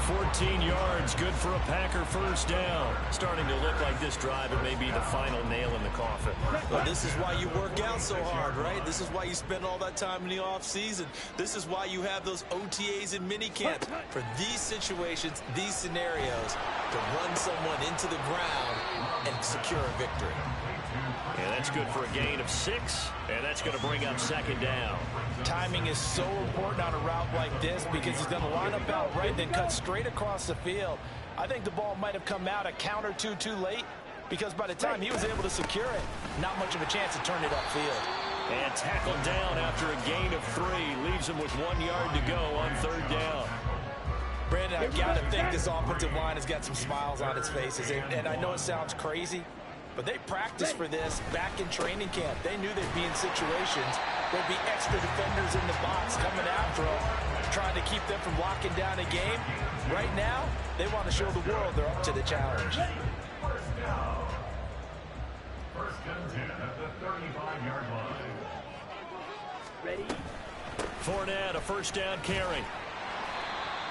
14 yards, good for a Packer 1st down. Starting to look like this drive, it may be the final nail in the coffin. Well, this is why you work out so hard, right? This is why you spend all that time in the offseason. This is why you have those OTAs and mini camps. For these situations, these scenarios, to run someone into the ground and secure a victory. And that's good for a gain of 6, and that's going to bring up second down. Timing is so important on a route like this because he's going to line up out right, then cut straight across the field. I think the ball might have come out a count or two too late because by the time he was able to secure it, not much of a chance to turn it upfield. And tackled down after a gain of 3. Leaves him with 1 yard to go on third down. Brandon, I've got to think this offensive line has got some smiles on its faces. And I know it sounds crazy, but they practiced for this back in training camp. They knew they'd be in situations where there'd be extra defenders in the box coming after them, trying to keep them from locking down a game. Right now, they want to show the world they're up to the challenge. First and 10 at the 35-yard line. Ready? Fournette, a first down carry.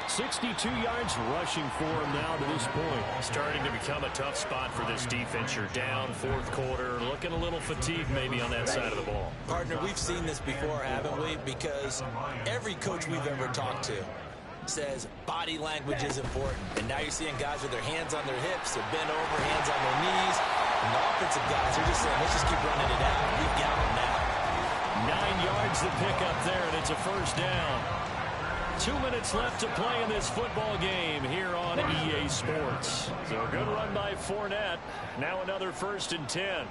62 yards rushing for him now to this point. Starting to become a tough spot for this defense. You're down fourth quarter, looking a little fatigued maybe on that side of the ball. Partner, we've seen this before, haven't we? Because every coach we've ever talked to says body language is important. And now you're seeing guys with their hands on their hips, they're bent over, hands on their knees. And the offensive guys are just saying, let's just keep running it out. We've got them now. 9 yards the pickup there, and it's a first down. 2 minutes left to play in this football game here on EA Sports. So a good run by Fournette. Now another first and 10.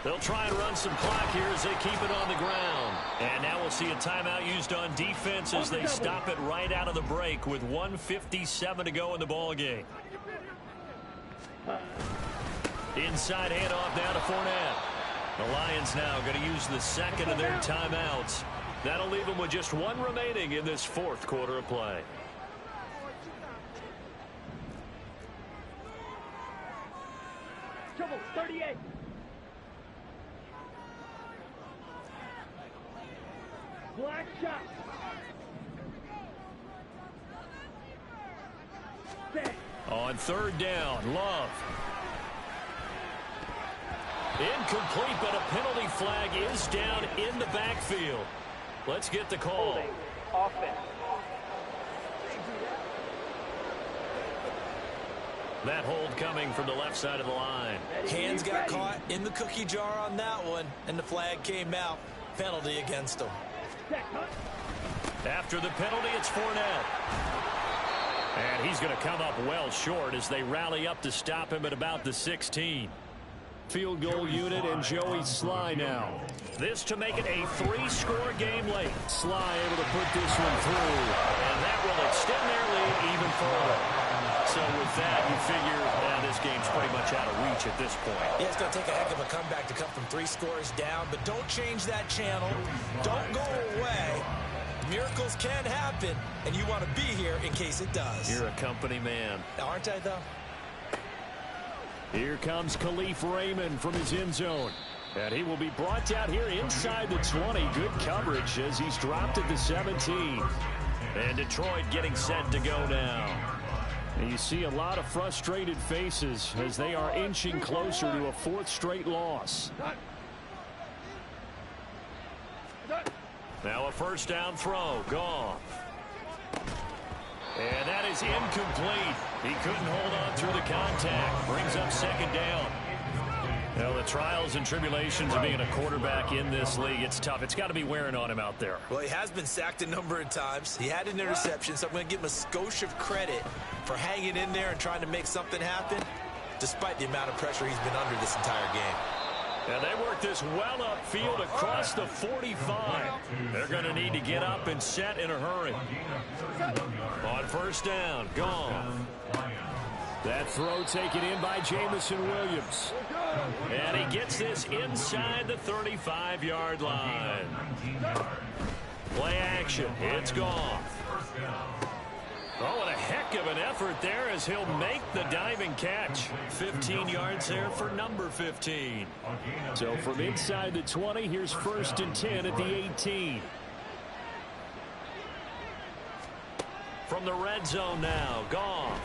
They'll try and run some clock here as they keep it on the ground. And now we'll see a timeout used on defense as they stop it right out of the break with 1:57 to go in the ball game. Inside handoff down to Fournette. The Lions now going to use the second of their timeouts. That'll leave them with just 1 remaining in this fourth quarter of play. Trouble, 38. Black shot. Set. On third down, Love. Incomplete, but a penalty flag is down in the backfield. Let's get the call. Offense. That hold coming from the left side of the line. Hands got caught in the cookie jar on that one, and the flag came out. Penalty against them. After the penalty, it's Fournette. And he's going to come up well short as they rally up to stop him at about the 16. Field goal unit and Joey Sly now. This to make it a 3-score game late. Sly able to put this one through. And that will extend their lead even further. So with that, you figure this game's pretty much out of reach at this point. Yeah, it's going to take a heck of a comeback to come from 3 scores down, but don't change that channel. Don't go away. Miracles can happen, and you want to be here in case it does. You're a company man. Aren't I, though? Here comes Khalif Raymond from his end zone. And he will be brought down here inside the 20. Good coverage as he's dropped at the 17. And Detroit getting set to go now. And you see a lot of frustrated faces as they are inching closer to a 4th straight loss. Now a first down throw. Goff. And that is incomplete. He couldn't hold on through the contact. Brings up second down. Well, the trials and tribulations of being a quarterback in this league, it's tough. It's got to be wearing on him out there. Well, he has been sacked a number of times. He had an interception, so I'm going to give him a skosh of credit for hanging in there and trying to make something happen, despite the amount of pressure he's been under this entire game. And they work this well upfield across the 45. They're going to need to get up and set in a hurry. On first down, gone. That throw taken in by Jamison Williams. And he gets this inside the 35-yard line. Play action. It's gone. Oh, and a heck of an effort there as he'll make the diving catch. 15 yards there for number 15. So from inside the 20, here's first and 10 at the 18. From the red zone now, Goff.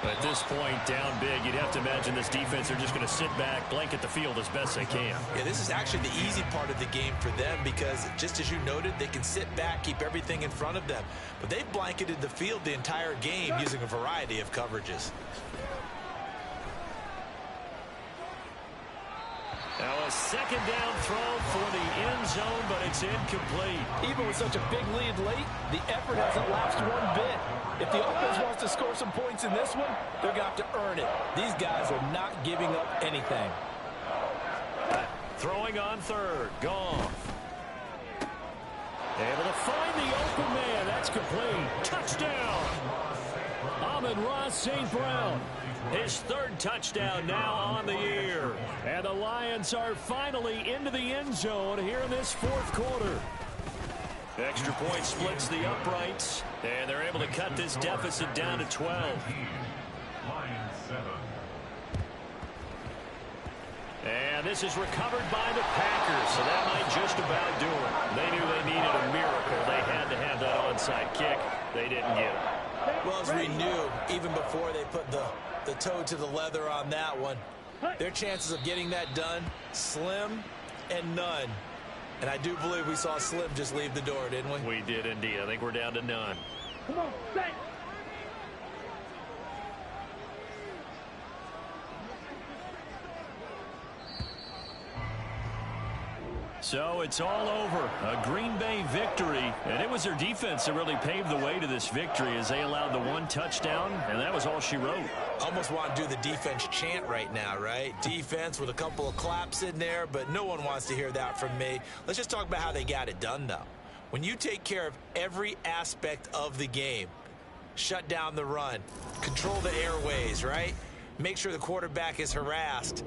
At this point, down big, you'd have to imagine this defense are just going to sit back, blanket the field as best they can. Yeah, this is actually the easy part of the game for them because, just as you noted, they can sit back, keep everything in front of them. But they've blanketed the field the entire game using a variety of coverages. Now a second down throw for the end zone, but it's incomplete. Even with such a big lead late, the effort hasn't lapsed one bit. If the offense wants to score some points in this one, they're going to have to earn it. These guys are not giving up anything. Throwing on third. Goff. Able to find the open man. That's complete. Touchdown. Amon-Ra St. Brown. His third touchdown now on the year. And the Lions are finally into the end zone here in this fourth quarter. Extra point splits the uprights, and they're able to cut this deficit down to 12. Lions 7. And this is recovered by the Packers, so that might just about do it. They knew they needed a miracle. They had to have that onside kick. They didn't get it. Well, as we knew, even before they put the toe to the leather on that one, their chances of getting that done, slim and none. And I do believe we saw Slim just leave the door, didn't we? We did indeed. I think we're down to none. Come on, set. So it's all over. A Green Bay victory. And it was their defense that really paved the way to this victory as they allowed the one touchdown, and that was all she wrote. Almost want to do the defense chant right now, right? Defense with a couple of claps in there, but no one wants to hear that from me. Let's just talk about how they got it done, though. When you take care of every aspect of the game, shut down the run, control the airways, right? Make sure the quarterback is harassed.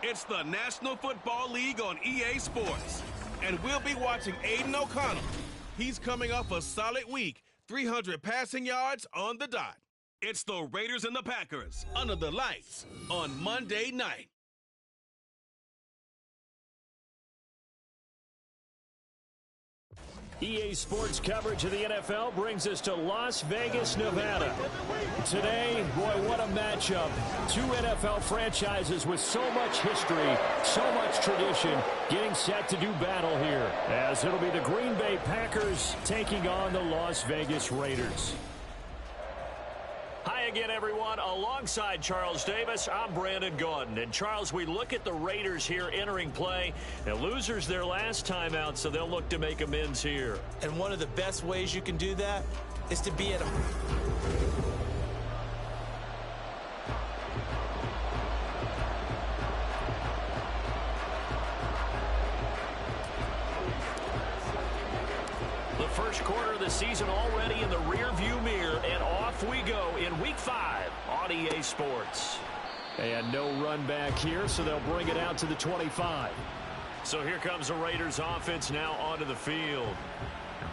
It's the National Football League on EA Sports. And we'll be watching Aiden O'Connell. He's coming off a solid week, 300 passing yards on the dot. It's the Raiders and the Packers under the lights on Monday night. EA Sports coverage of the NFL brings us to Las Vegas, Nevada. Today, boy, what a matchup. Two NFL franchises with so much history, so much tradition, getting set to do battle here, as it'll be the Green Bay Packers taking on the Las Vegas Raiders. Hi again, everyone. Alongside Charles Davis, I'm Brandon Gaudin. And, Charles, we look at the Raiders here entering play. Now, losers their last time out, so they'll look to make amends here. And one of the best ways you can do that is to be at a... First quarter of the season already in the rear-view mirror, and off we go in Week 5 on EA Sports. And no run back here, so they'll bring it out to the 25. So here comes the Raiders offense now onto the field.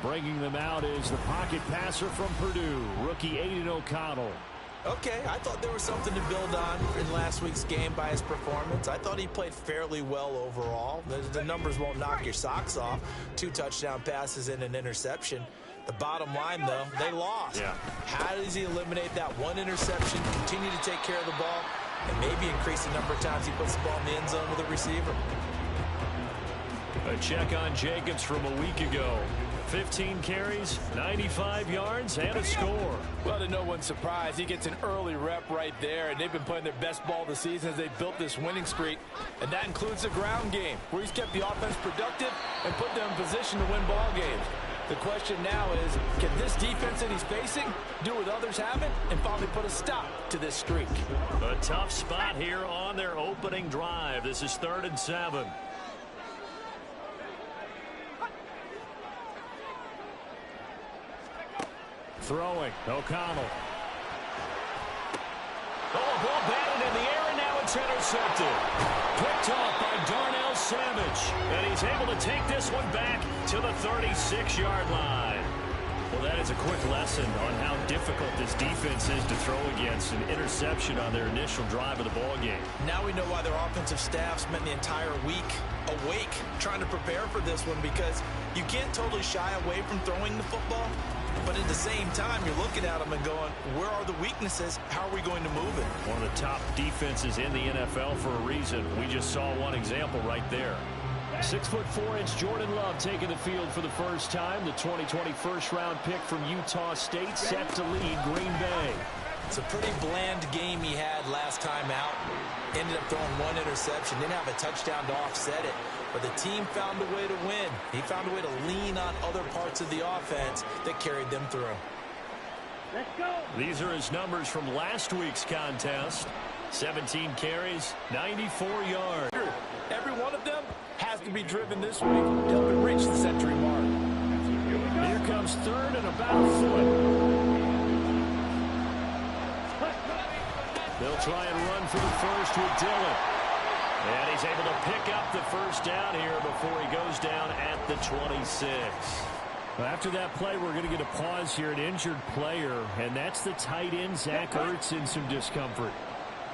Bringing them out is the pocket passer from Purdue, rookie Aiden O'Connell. Okay, I thought there was something to build on in last week's game by his performance. I thought he played fairly well overall. The numbers won't knock your socks off. 2 touchdown passes and an interception. The bottom line, though, they lost. Yeah. How does he eliminate that one interception, continue to take care of the ball, and maybe increase the number of times he puts the ball in the end zone with a receiver? A check on Jacobs from a week ago. 15 carries, 95 yards, and a score. Well, to no one's surprise, he gets an early rep right there, and they've been playing their best ball this season as they built this winning streak. And that includes the ground game, where he's kept the offense productive and put them in position to win ball games. The question now is, can this defense that he's facing do what others haven't and finally put a stop to this streak? A tough spot here on their opening drive. This is 3rd and 7. Throwing, O'Connell. Oh, ball batted in the air, and now it's intercepted. Picked off by Darnell Savage. And he's able to take this one back to the 36-yard line. Well, that is a quick lesson on how difficult this defense is to throw against. An interception on their initial drive of the ballgame. Now we know why their offensive staff spent the entire week awake trying to prepare for this one, because you can't totally shy away from throwing the football. But at the same time, you're looking at them and going, where are the weaknesses? How are we going to move it? One of the top defenses in the NFL for a reason. We just saw one example right there. 6'4" Jordan Love taking the field for the first time. The 2020 first-round pick from Utah State set to lead Green Bay. It's a pretty bland game he had last time out. Ended up throwing 1 interception. Didn't have a touchdown to offset it. But the team found a way to win. He found a way to lean on other parts of the offense that carried them through. Let's go. These are his numbers from last week's contest. 17 carries, 94 yards. Every one of them has to be driven this week to help him reach the century mark. Here comes 3rd and about a foot. They'll try and run for the first with Dillon. And he's able to pick up the first down here before he goes down at the 26. Well, after that play, we're going to get a pause here, an injured player, and that's the tight end, Zach Ertz, in some discomfort.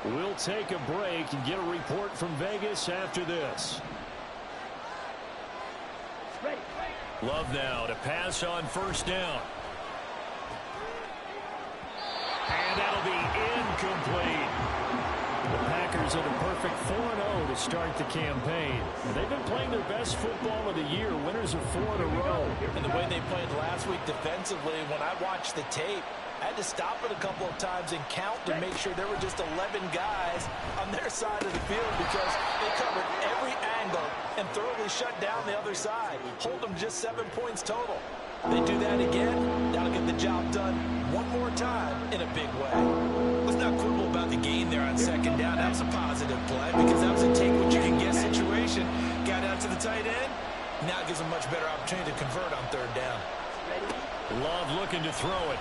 We'll take a break and get a report from Vegas after this. Love now to pass on first down. And that'll be incomplete. The Packers at a perfect 4-0 to start the campaign. And they've been playing their best football of the year, winners of 4 in a row. And the way they played last week defensively, when I watched the tape, I had to stop it a couple of times and count to make sure there were just 11 guys on their side of the field, because they covered every angle and thoroughly shut down the other side. Hold them just 7 points total. They do that again, that'll get the job done one more time in a big way. Let's not quibble about the gain there on second down. That was a positive play, because that was a take-what-you-can-get situation. Got out to the tight end. Now it gives them a much better opportunity to convert on third down. Love looking to throw it.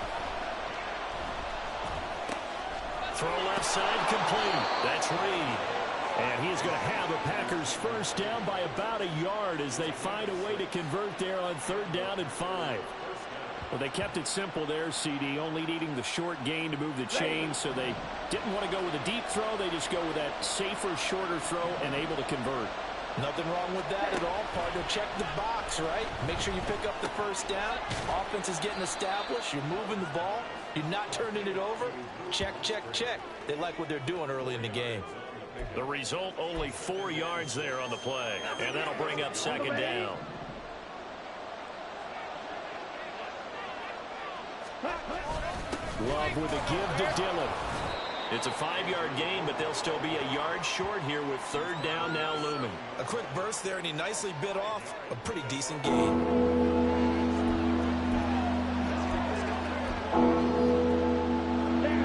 Throw left side complete. That's Reed. And he is going to have a Packers first down by about a yard as they find a way to convert there on 3rd down and 5. Well, they kept it simple there, CD, only needing the short gain to move the chain, so they didn't want to go with a deep throw. They just go with that safer, shorter throw and able to convert. Nothing wrong with that at all, partner. Check the box, right? Make sure you pick up the first down. Offense is getting established. You're moving the ball. You're not turning it over. Check, check, check. They like what they're doing early in the game. The result, only 4 yards there on the play, and that'll bring up 2nd down. Love with a give to Dillon. It's a 5-yard gain, but they'll still be a yard short here with 3rd down now looming. A quick burst there, and he nicely bit off a pretty decent gain.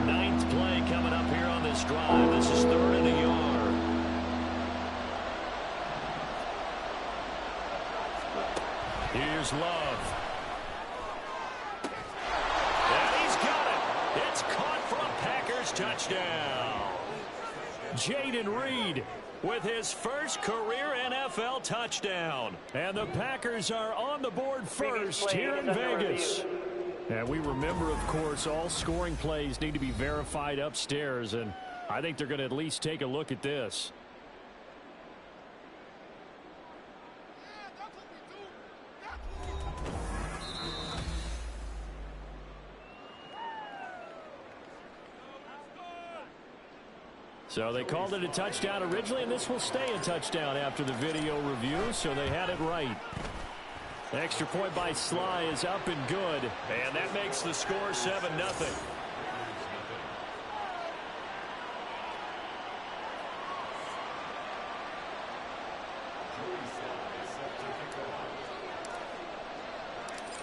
Ninth play coming up here on this drive. This is 3rd and a yard. Here's Love. Touchdown. Jaden Reed with his first career NFL touchdown. And the Packers are on the board first here in Vegas. And we remember, of course, all scoring plays need to be verified upstairs. And I think they're going to at least take a look at this. So they called it a touchdown originally, and this will stay a touchdown after the video review, so they had it right. The extra point by Sly is up and good. And that makes the score 7-0.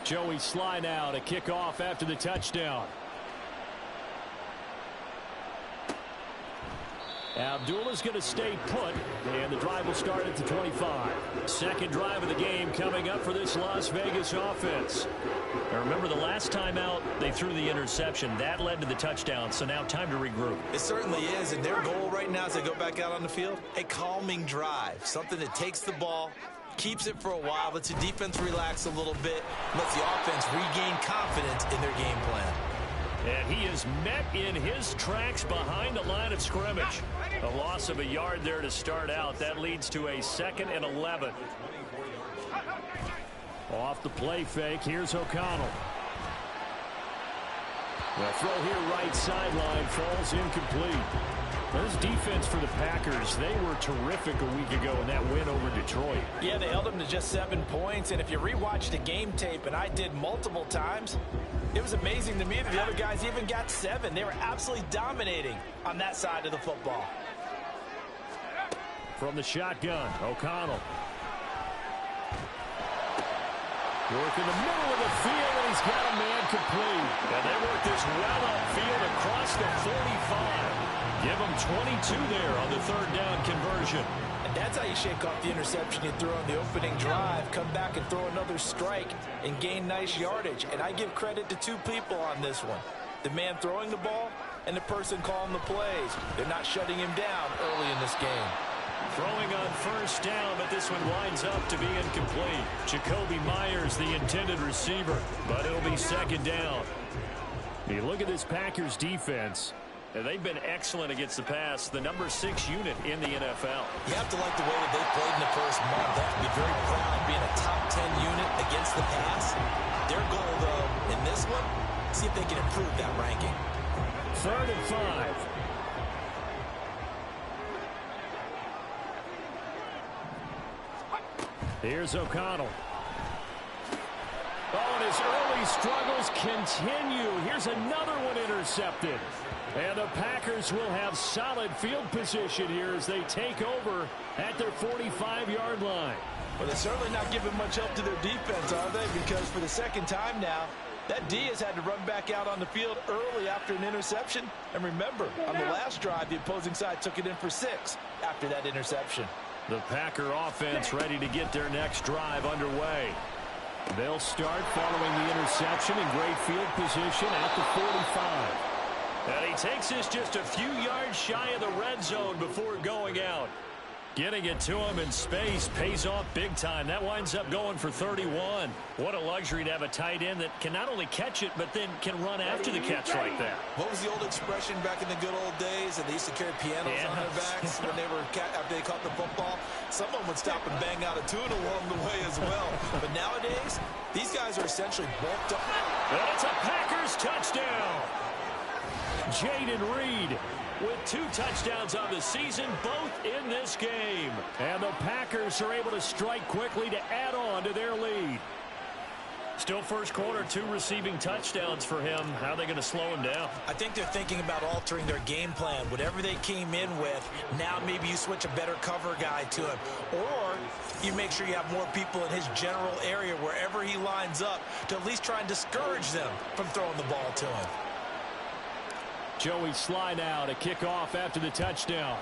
Joey Sly now to kick off after the touchdown. Abdullah's going to stay put, and the drive will start at the 25. Second drive of the game coming up for this Las Vegas offense. Now remember, the last time out, they threw the interception. That led to the touchdown, so now time to regroup. It certainly is, and their goal right now as they go back out on the field, a calming drive, something that takes the ball, keeps it for a while, lets the defense relax a little bit, lets the offense regain confidence in their game plan. And he is met in his tracks behind the line of scrimmage. A loss of a yard there to start out. That leads to a 2nd and 11. Off the play fake, here's O'Connell. The throw here right sideline falls incomplete. There's defense for the Packers. They were terrific a week ago in that win over Detroit. Yeah, they held them to just 7 points. And if you rewatch the game tape, and I did multiple times, it was amazing to me that the other guys even got 7. They were absolutely dominating on that side of the football. From the shotgun, O'Connell. Work in the middle of the field, and he's got a man complete. And they work this well upfield across the 45. Give them 22 there on the 3rd down conversion. And that's how you shake off the interception you threw on the opening drive, come back and throw another strike and gain nice yardage. And I give credit to 2 people on this one. The man throwing the ball and the person calling the plays. They're not shutting him down early in this game. Throwing on 1st down, but this one winds up to be incomplete. Jacoby Myers, the intended receiver, but it'll be 2nd down. You look at this Packers defense. They've been excellent against the pass, the number 6 unit in the NFL. You have to like the way that they played in the first month. They have to be very proud of being a top 10 unit against the pass. Their goal, though, in this one, see if they can improve that ranking. 3rd and 5. Here's O'Connell. Oh, and his early struggles continue. Here's another one intercepted. And the Packers will have solid field position here as they take over at their 45-yard line. Well, they're certainly not giving much help to their defense, are they? Because for the 2nd time now, that D has had to run back out on the field early after an interception. And remember, on the last drive, the opposing side took it in for 6 after that interception. The Packer offense ready to get their next drive underway. They'll start following the interception in great field position at the 45. And he takes this just a few yards shy of the red zone before going out. Getting it to him in space pays off big time. That winds up going for 31. What a luxury to have a tight end that can not only catch it, but then can run after the catch like that. What was the old expression back in the good old days? And they used to carry pianos on their backs when they were after they caught the football. Someone would stop and bang out a tune along the way as well. But nowadays, these guys are essentially bulked up. And it's a Packers touchdown. Jaden Reed with 2 touchdowns on the season, both in this game. And the Packers are able to strike quickly to add on to their lead. Still first quarter, 2 receiving touchdowns for him. How are they going to slow him down? I think they're thinking about altering their game plan. Whatever they came in with, now maybe you switch a better cover guy to him. Or you make sure you have more people in his general area wherever he lines up to at least try and discourage them from throwing the ball to him. Joey Sly now to kick off after the touchdown.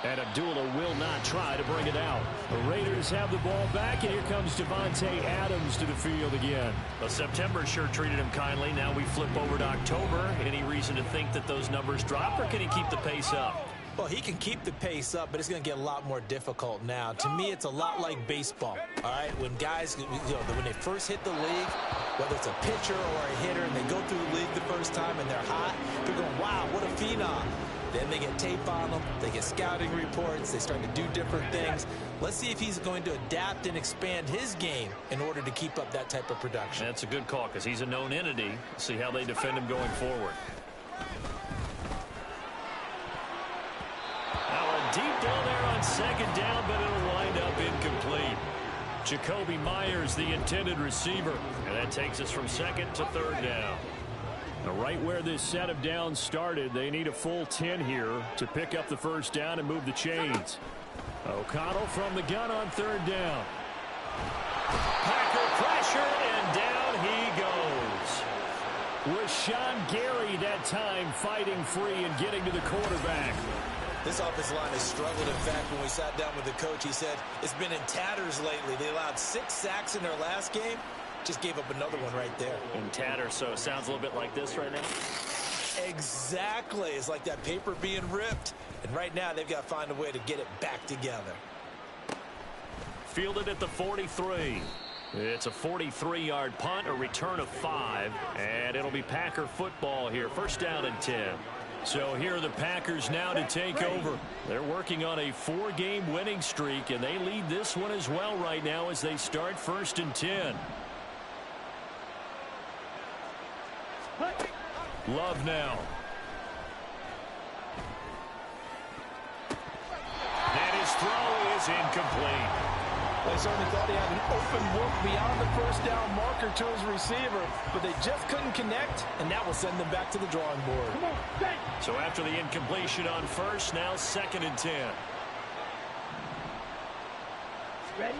And Abdullah will not try to bring it out. The Raiders have the ball back, and here comes Devontae Adams to the field again. Well, September sure treated him kindly. Now we flip over to October. Any reason to think that those numbers drop, or can he keep the pace up? Well, he can keep the pace up, but it's going to get a lot more difficult now. To me, it's a lot like baseball, all right? When guys, when they first hit the league, whether it's a pitcher or a hitter, and they go through the league the first time and they're hot, they're going, wow, what a phenom. Then they get tape on them, they get scouting reports, they start to do different things. Let's see if he's going to adapt and expand his game in order to keep up that type of production. That's a good call because he's a known entity. See how they defend him going forward. Deep down there on second down, but it'll wind up incomplete. Jacoby Myers, the intended receiver. And that takes us from second to third down. Now, right where this set of downs started, they need a full 10 here to pick up the first down and move the chains. O'Connell from the gun on third down. Packer pressure, and down he goes. Rashawn Gary that time fighting free and getting to the quarterback. This offensive line has struggled. In fact, when we sat down with the coach, he said it's been in tatters lately. They allowed 6 sacks in their last game. Just gave up another one right there. In tatters, so it sounds a little bit like this right now? Exactly. It's like that paper being ripped. And right now, they've got to find a way to get it back together. Fielded at the 43. It's a 43-yard punt, a return of 5. And it'll be Packer football here. First down and 10. So here are the Packers now to take over. They're working on a 4-game winning streak, and they lead this one as well right now as they start first and 10. Love now. And his throw is incomplete. They certainly thought he had an open look beyond the first down marker to his receiver, but they just couldn't connect, and that will send them back to the drawing board. So after the incompletion on first, now second and 10. Ready?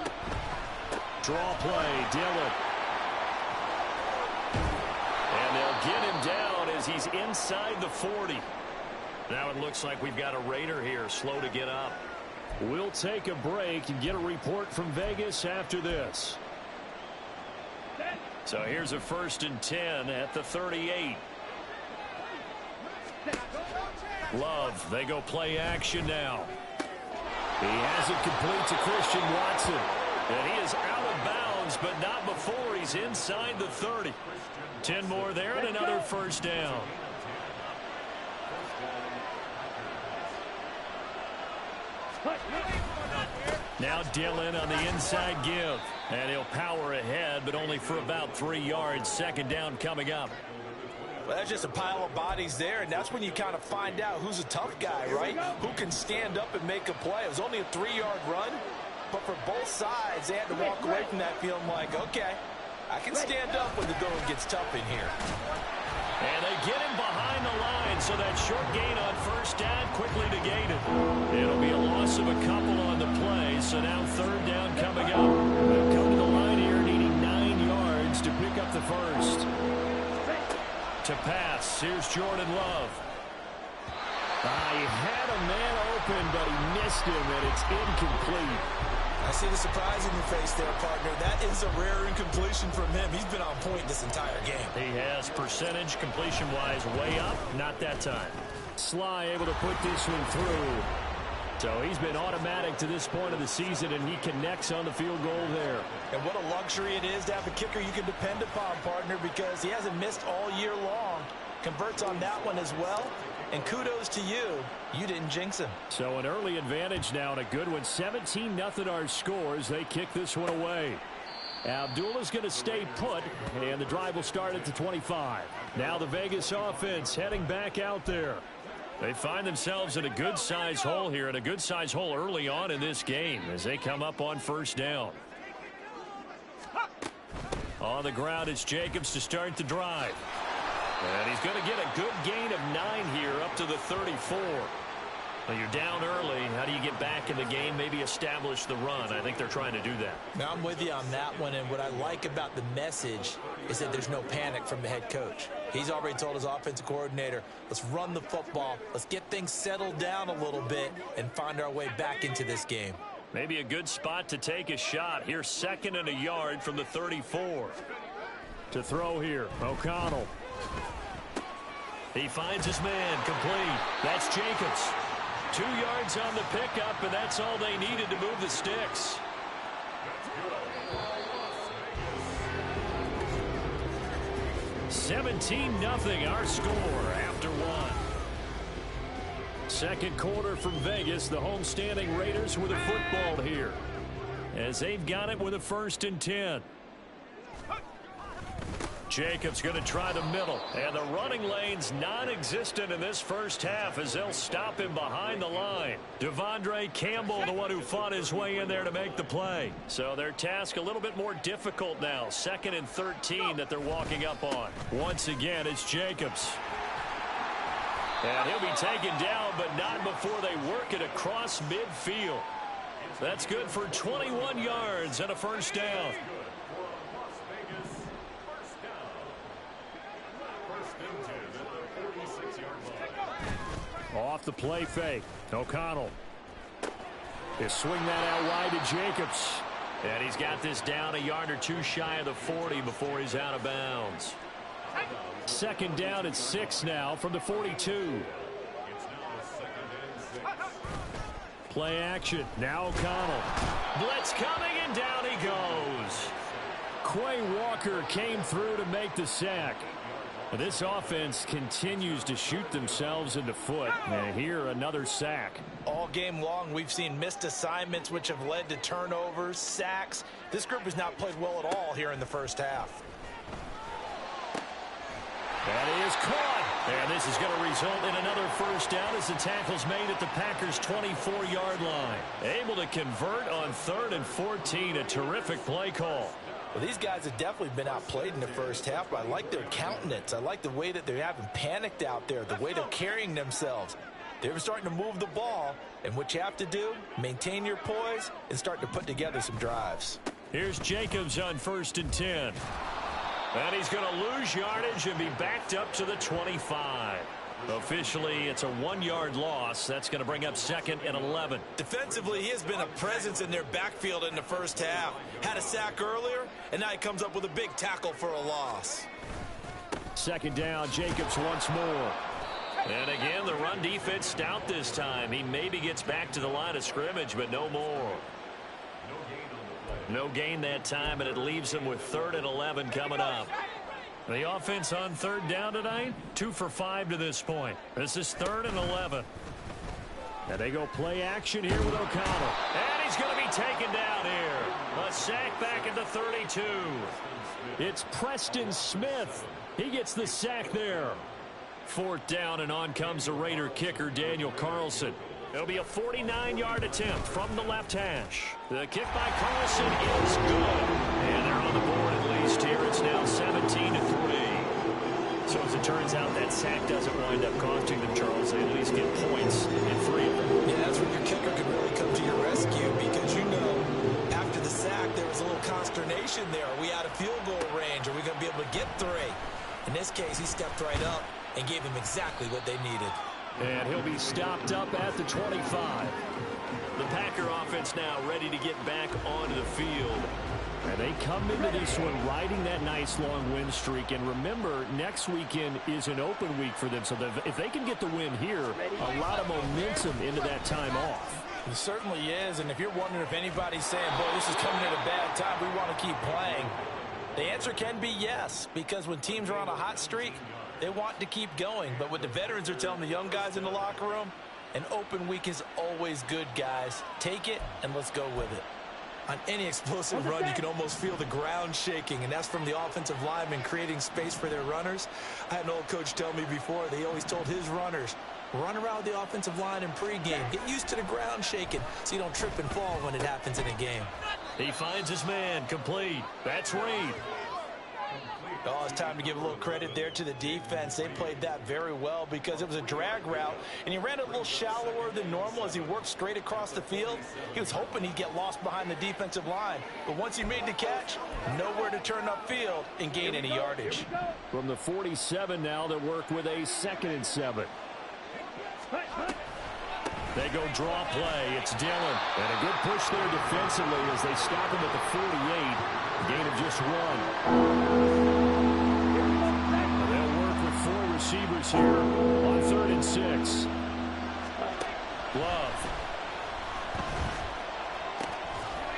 Draw play, Dillon. And they'll get him down as he's inside the 40. Now it looks like we've got a Raider here, slow to get up. We'll take a break and get a report from Vegas after this. So here's a first and 10 at the 38. Love, they go play action now. He has it complete to Christian Watson. And he is out of bounds, but not before he's inside the 30. 10 more there and another first down. Now Dillon on the inside give. And he'll power ahead, but only for about 3 yards. Second down coming up. Well, that's just a pile of bodies there, and that's when you kind of find out who's a tough guy, right? Who can stand up and make a play. It was only a 3-yard run, but for both sides, they had to walk away from that feeling like, okay, I can stand up when the going gets tough in here. And they get him behind the line, so that short gain on first down quickly negated. It'll be a loss of a couple on the play, so now third down coming up. They'll come to the line here needing 9 yards to pick up the first. To pass, here's Jordan Love. He had a man open, but he missed him, and it's incomplete. I see the surprise in your face there, partner. That is a rare incompletion from him. He's been on point this entire game. He has percentage completion-wise way up. Not that time. Sly able to put this one through. So he's been automatic to this point of the season, and he connects on the field goal there. And what a luxury it is to have a kicker you can depend upon, partner, because he hasn't missed all year long. Converts on that one as well. And kudos to you. You didn't jinx him. So an early advantage now and a good one. 17-0 our scores. They kick this one away. Abdullah's going to stay put, and the drive will start at the 25. Now the Vegas offense heading back out there. They find themselves in a good-sized hole here, and a good-sized hole early on in this game as they come up on first down. On the ground, it's Jacobs to start the drive. And he's going to get a good gain of 9 here up to the 34. Well, you're down early. How do you get back in the game, maybe establish the run? I think they're trying to do that. Now, I'm with you on that one, and what I like about the message is that there's no panic from the head coach. He's already told his offensive coordinator, let's run the football, let's get things settled down a little bit and find our way back into this game. Maybe a good spot to take a shot. Here's 2nd and a yard from the 34. To throw here, O'Connell. He finds his man, complete. That's Jacobs. 2 yards on the pickup, and that's all they needed to move the sticks. (17-0) our score after 1. Second quarter from Vegas. The homestanding Raiders with a football here, as they've got it with a 1st and 10. Jacobs going to try the middle, and the running lane's non-existent in this first half as they'll stop him behind the line. Devondre Campbell, the one who fought his way in there to make the play. So their task a little bit more difficult now. 2nd and 13 that they're walking up on. Once again, it's Jacobs. And he'll be taken down, but not before they work it across midfield. That's good for 21 yards and a first down. Off the play fake. O'Connell. They swing that out wide to Jacobs. And he's got this down a yard or 2 shy of the 40 before he's out of bounds. 2nd down at 6 now from the 42. Play action. Now O'Connell. Blitz coming, and down he goes. Quay Walker came through to make the sack. This offense continues to shoot themselves in the foot. And here, another sack. All game long, we've seen missed assignments, which have led to turnovers, sacks. This group has not played well at all here in the first half. That is caught. And this is going to result in another first down as the tackle's made at the Packers' 24-yard line. Able to convert on 3rd and 14. A terrific play call. Well, these guys have definitely been outplayed in the first half, but I like their countenance. I like the way that they haven't panicked out there, the way they're carrying themselves. They're starting to move the ball, and what you have to do, maintain your poise and start to put together some drives. Here's Jacobs on 1st and 10. And he's going to lose yardage and be backed up to the 25. Officially, it's a 1-yard loss. That's going to bring up 2nd and 11. Defensively, he has been a presence in their backfield in the first half. Had a sack earlier, and now he comes up with a big tackle for a loss. 2nd down, Jacobs once more. And again, the run defense stout this time. He maybe gets back to the line of scrimmage, but no more. No gain that time, and it leaves him with 3rd and 11 coming up. The offense on 3rd down tonight, 2 for 5 to this point. This is 3rd and 11. And they go play action here with O'Connell. And he's going to be taken down here. A sack back at the 32. It's Preston Smith. He gets the sack there. 4th down, and on comes the Raider kicker, Daniel Carlson. It'll be a 49-yard attempt from the left hash. The kick by Carlson is good. And they're on the board at least here. It's now 17-3. So as it turns out, that sack doesn't wind up costing them, Charles. They at least get points in 3 of them. Yeah, that's where your kicker can really come to your rescue, because you know after the sack there was a little consternation there. Are we out of field goal range? Are we going to be able to get 3? In this case, he stepped right up and gave them exactly what they needed. And he'll be stopped up at the 25. The Packer offense now ready to get back onto the field. And they come into this one riding that nice long win streak. And remember, next weekend is an open week for them. So if they can get the win here, a lot of momentum into that time off. It certainly is. And if you're wondering if anybody's saying, boy, this is coming at a bad time, we want to keep playing, the answer can be yes. Because when teams are on a hot streak, they want to keep going. But what the veterans are telling the young guys in the locker room, an open week is always good, guys. Take it and let's go with it. On any explosive run, you can almost feel the ground shaking, and that's from the offensive linemen creating space for their runners. I had an old coach tell me before, they always told his runners, run around the offensive line in pregame. Get used to the ground shaking so you don't trip and fall when it happens in a game. He finds his man, complete. That's Reed. Oh, it's time to give a little credit there to the defense. They played that very well because it was a drag route, and he ran it a little shallower than normal as he worked straight across the field. He was hoping he'd get lost behind the defensive line, but once he made the catch, nowhere to turn upfield and gain any yardage. From the 47 now, they work with a 2nd and 7. They go draw play. It's Dillon. And a good push there defensively as they stop him at the 48. Gain of just 1. They'll work with 4 receivers here on 3rd and 6. Love.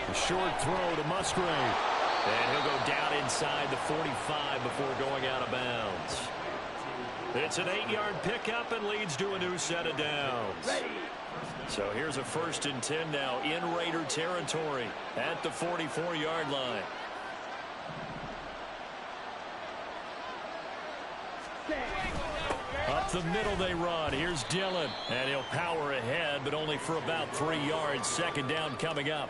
A short throw to Musgrave. And he'll go down inside the 45 before going out of bounds. It's an 8-yard pickup and leads to a new set of downs. So here's a 1st and 10 now in Raider territory at the 44-yard line. Up the middle they run. Here's Dillon. And he'll power ahead, but only for about 3 yards. 2nd down coming up.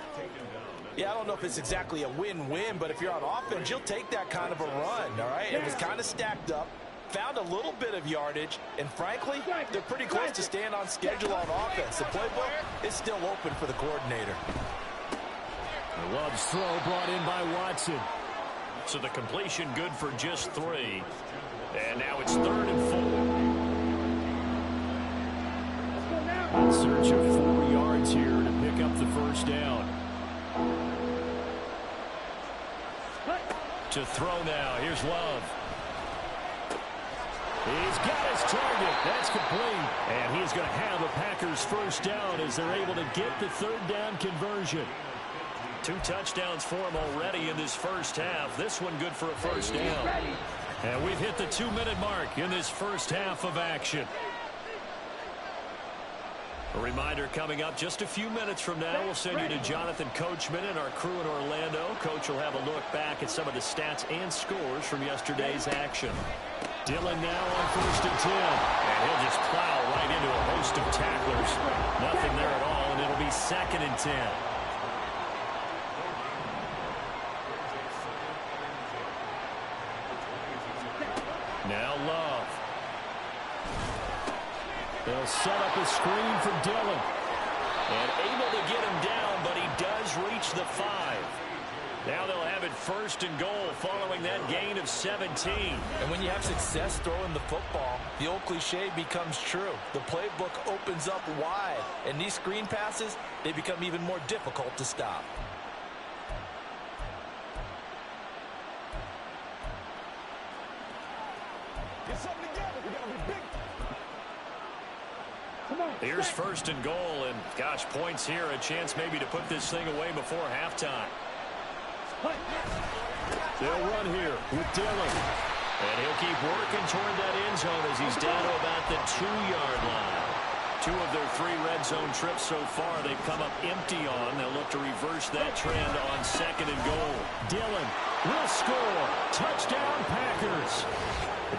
Yeah, I don't know if it's exactly a win-win, but if you're on offense, you'll take that kind of a run, all right? It was kind of stacked up. Found a little bit of yardage, and frankly, they're pretty close to staying on schedule on offense. The playbook is still open for the coordinator. Love's throw brought in by Watson. So the completion good for just 3. And now it's 3rd and 4. In search of 4 yards here to pick up the 1st down. To throw now, here's Love. He's got his target. That's complete. And he's going to have a Packers 1st down as they're able to get the 3rd down conversion. 2 touchdowns for him already in this first half. This one good for a 1st down. And we've hit the 2-minute mark in this first half of action. A reminder coming up just a few minutes from now. We'll send you to Jonathan Coachman and our crew in Orlando. Coach will have a look back at some of the stats and scores from yesterday's action. Dillon now on 1st and 10. And he'll just plow right into a host of tacklers. Nothing there at all, and it'll be 2nd and 10. Now Love. They'll set up a screen for Dillon. And able to get him down, but he does reach the 5. Now they'll have it 1st and goal following that gain of 17. And when you have success throwing the football, the old cliche becomes true. The playbook opens up wide, and these screen passes, they become even more difficult to stop. Get something together. We gotta be big. Here's 1st and goal, and gosh, points here, a chance maybe to put this thing away before halftime. They'll run here with Dillon. And he'll keep working toward that end zone as he's down to about the 2-yard line. 2 of their 3 red zone trips so far they've come up empty on. They'll look to reverse that trend on 2nd and goal. Dillon will score. Touchdown, Packers.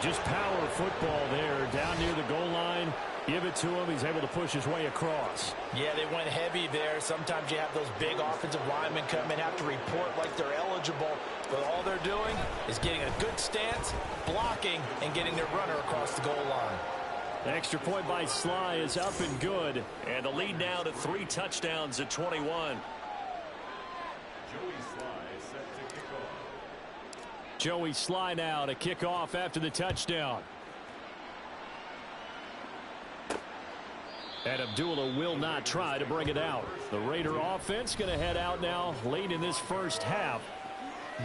Just power football there down near the goal line. Give it to him. He's able to push his way across. Yeah, they went heavy there. Sometimes you have those big offensive linemen come in, have to report like they're eligible. But all they're doing is getting a good stance, blocking, and getting their runner across the goal line. The extra point by Sly is up and good. And the lead now to 3 touchdowns at 21. Joey Sly now to kick off after the touchdown. And Abdullah will not try to bring it out. The Raider offense going to head out now late in this first half.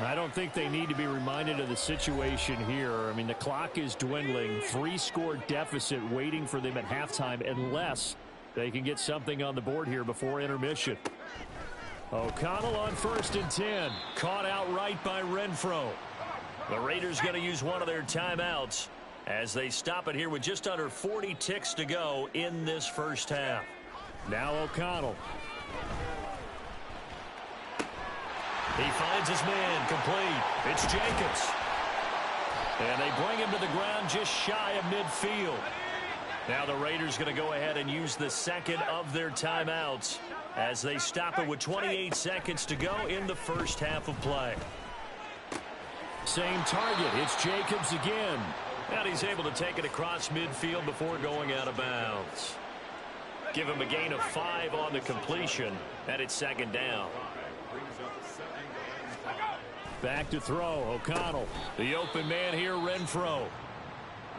I don't think they need to be reminded of the situation here. I mean, the clock is dwindling. 3-score deficit waiting for them at halftime unless they can get something on the board here before intermission. O'Connell on 1st and 10. Caught outright by Renfro. The Raiders going to use one of their timeouts as they stop it here with just under 40 ticks to go in this first half. Now O'Connell. He finds his man complete. It's Jacobs. And they bring him to the ground just shy of midfield. Now the Raiders going to go ahead and use the second of their timeouts as they stop it with 28 seconds to go in the first half of play. Same target. It's Jacobs again. And he's able to take it across midfield before going out of bounds. Give him a gain of 5 on the completion, and it's 2nd down. Back to throw. O'Connell. The open man here, Renfro.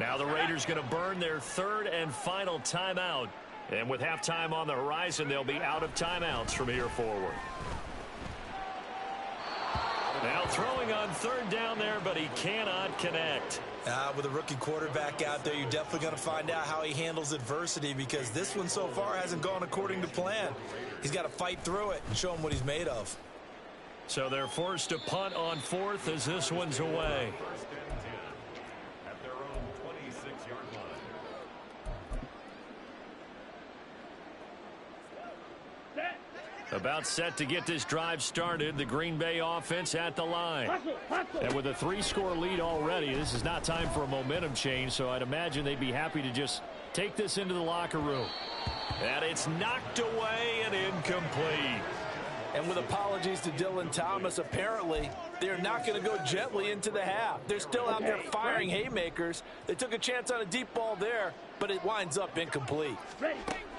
Now the Raiders going to burn their 3rd and final timeout. And with halftime on the horizon, they'll be out of timeouts from here forward. Now throwing on 3rd down there, but he cannot connect. With a rookie quarterback out there, you're definitely going to find out how he handles adversity, because this one so far hasn't gone according to plan. He's got to fight through it and show him what he's made of. So they're forced to punt on 4th as this one's away. At their own 26-yard line. About set to get this drive started. The Green Bay offense at the line. And with a 3-score lead already, this is not time for a momentum change, so I'd imagine they'd be happy to just take this into the locker room. And it's knocked away and incomplete. And with apologies to Dylan Thomas, apparently they're not going to go gently into the half. They're still out there firing haymakers. They took a chance on a deep ball there, but it winds up incomplete.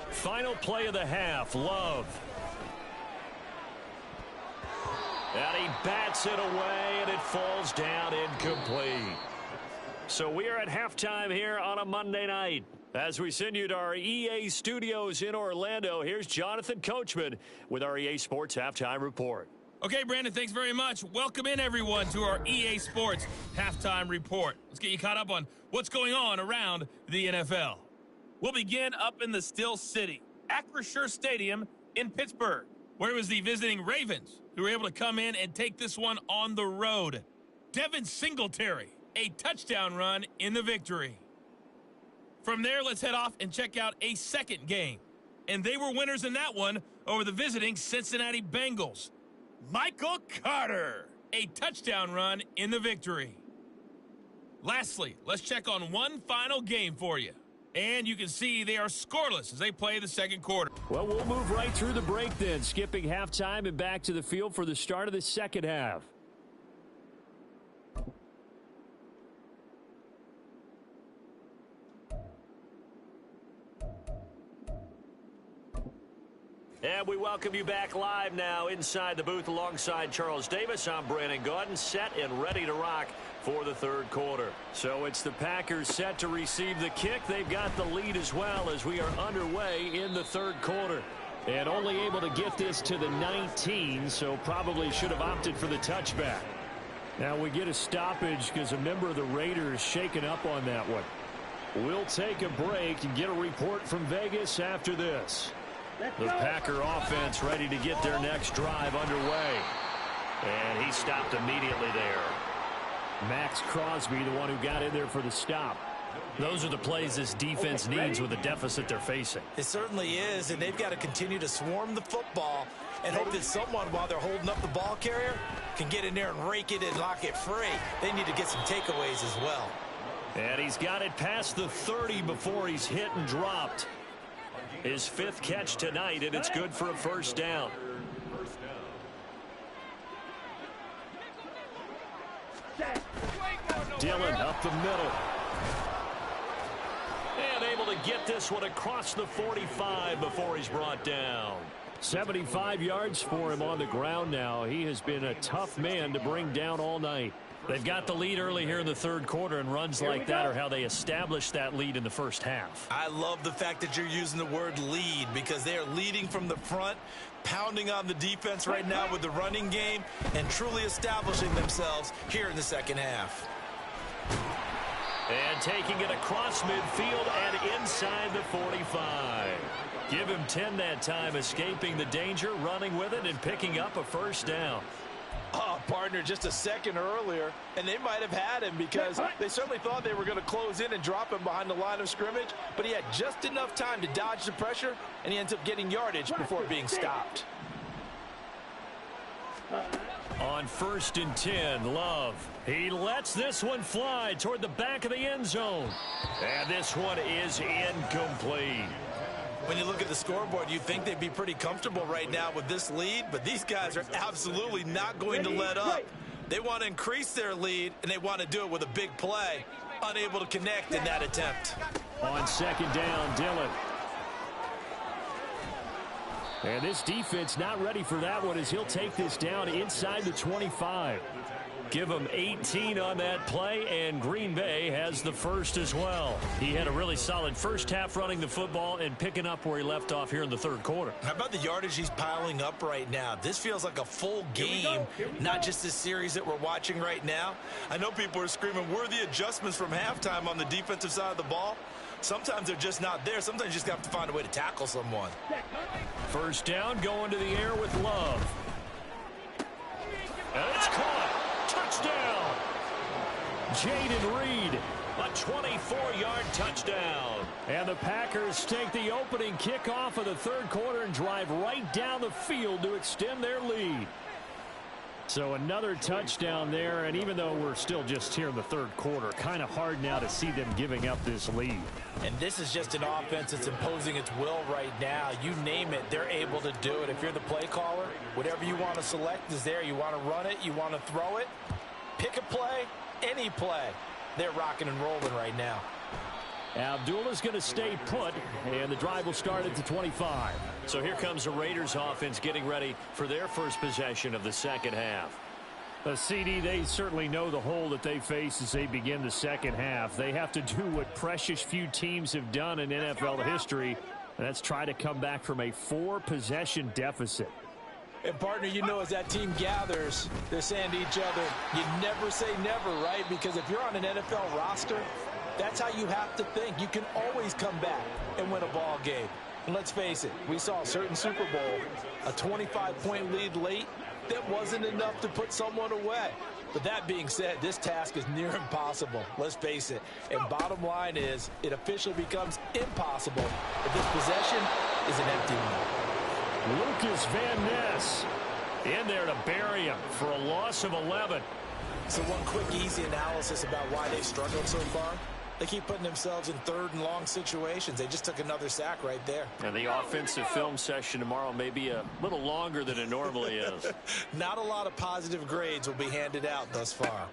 Final play of the half, Love. And he bats it away, and it falls down incomplete. So we are at halftime here on a Monday night. As we send you to our EA studios in Orlando, here's Jonathan Coachman with our EA Sports Halftime Report. Okay, Brandon, thanks very much. Welcome in, everyone, to our EA Sports Halftime Report. Let's get you caught up on what's going on around the NFL. We'll begin up in the Still City, Acrisure Stadium in Pittsburgh, where it was the visiting Ravens who were able to come in and take this one on the road. Devin Singletary, a touchdown run in the victory. From there, let's head off and check out a second game. And they were winners in that one over the visiting Cincinnati Bengals. Michael Carter, a touchdown run in the victory. Lastly, let's check on one final game for you. And you can see they are scoreless as they play the second quarter. Well, we'll move right through the break then, skipping halftime and back to the field for the start of the second half. And we welcome you back live now inside the booth alongside Charles Davis. I'm Brandon Gaudin, set and ready to rock for the third quarter. So it's the Packers set to receive the kick. They've got the lead as well as we are underway in the third quarter. And only able to get this to the 19, so probably should have opted for the touchback. Now we get a stoppage because a member of the Raiders shaken up on that one. We'll take a break and get a report from Vegas after this. The Packer offense ready to get their next drive underway. And he stopped immediately there. Max Crosby, the one who got in there for the stop. Those are the plays this defense needs with the deficit they're facing. It certainly is, and they've got to continue to swarm the football and hope that someone, while they're holding up the ball carrier, can get in there and rake it and lock it free. They need to get some takeaways as well. And he's got it past the 30 before he's hit and dropped. His 5th catch tonight, and it's good for a first down. Dillon up the middle. And able to get this one across the 45 before he's brought down. 75 yards for him on the ground now. He has been a tough man to bring down all night. They've got the lead early here in the third quarter, and runs like that are how they established that lead in the first half. I love the fact that you're using the word lead because they are leading from the front, pounding on the defense right now with the running game, and truly establishing themselves here in the second half. And taking it across midfield and inside the 45. Give him 10 that time, escaping the danger, running with it, and picking up a first down. Oh, partner, just a second earlier, and they might have had him because they certainly thought they were going to close in and drop him behind the line of scrimmage, but he had just enough time to dodge the pressure, and he ends up getting yardage before being stopped. On 1st and 10, Love. He lets this one fly toward the back of the end zone. And this one is incomplete. When you look at the scoreboard, you think they'd be pretty comfortable right now with this lead, but these guys are absolutely not going to let up. They want to increase their lead, and they want to do it with a big play. Unable to connect in that attempt. On 2nd down, Dillon. And this defense not ready for that one as he'll take this down inside the 25. Give him 18 on that play, and Green Bay has the first as well. He had a really solid first half running the football and picking up where he left off here in the third quarter. How about the yardage he's piling up right now? This feels like a full game, not just this series that we're watching right now. I know people are screaming, where are the adjustments from halftime on the defensive side of the ball? Sometimes they're just not there. Sometimes you just have to find a way to tackle someone. First down, going to the air with Love. And it's caught. Touchdown. Jaden Reed, a 24-yard touchdown. And the Packers take the opening kickoff of the third quarter and drive right down the field to extend their lead. So another touchdown there, and even though we're still just here in the third quarter, kind of hard now to see them giving up this lead. And this is just an offense that's imposing its will right now. You name it, they're able to do it. If you're the play caller, whatever you want to select is there. You want to run it, you want to throw it, pick a play, any play. They're rocking and rolling right now. Abdullah's going to stay put, and the drive will start at the 25. So here comes the Raiders offense getting ready for their first possession of the second half. CD, they certainly know the hole that they face as they begin the second half. They have to do what precious few teams have done in NFL history, and that's try to come back from a 4-possession deficit. And, partner, you know, as that team gathers, they're saying to each other, you never say never, right? Because if you're on an NFL roster, that's how you have to think. You can always come back and win a ball game. And let's face it, we saw a certain Super Bowl, a 25-point lead late, that wasn't enough to put someone away. But that being said, this task is near impossible. Let's face it. And bottom line is, it officially becomes impossible if this possession is an empty one. Lucas Van Ness in there to bury him for a loss of 11. So one quick, easy analysis about why they've struggled so far. They keep putting themselves in third and long situations. They just took another sack right there. And the offensive film session tomorrow may be a little longer than it normally is. Not a lot of positive grades will be handed out thus far.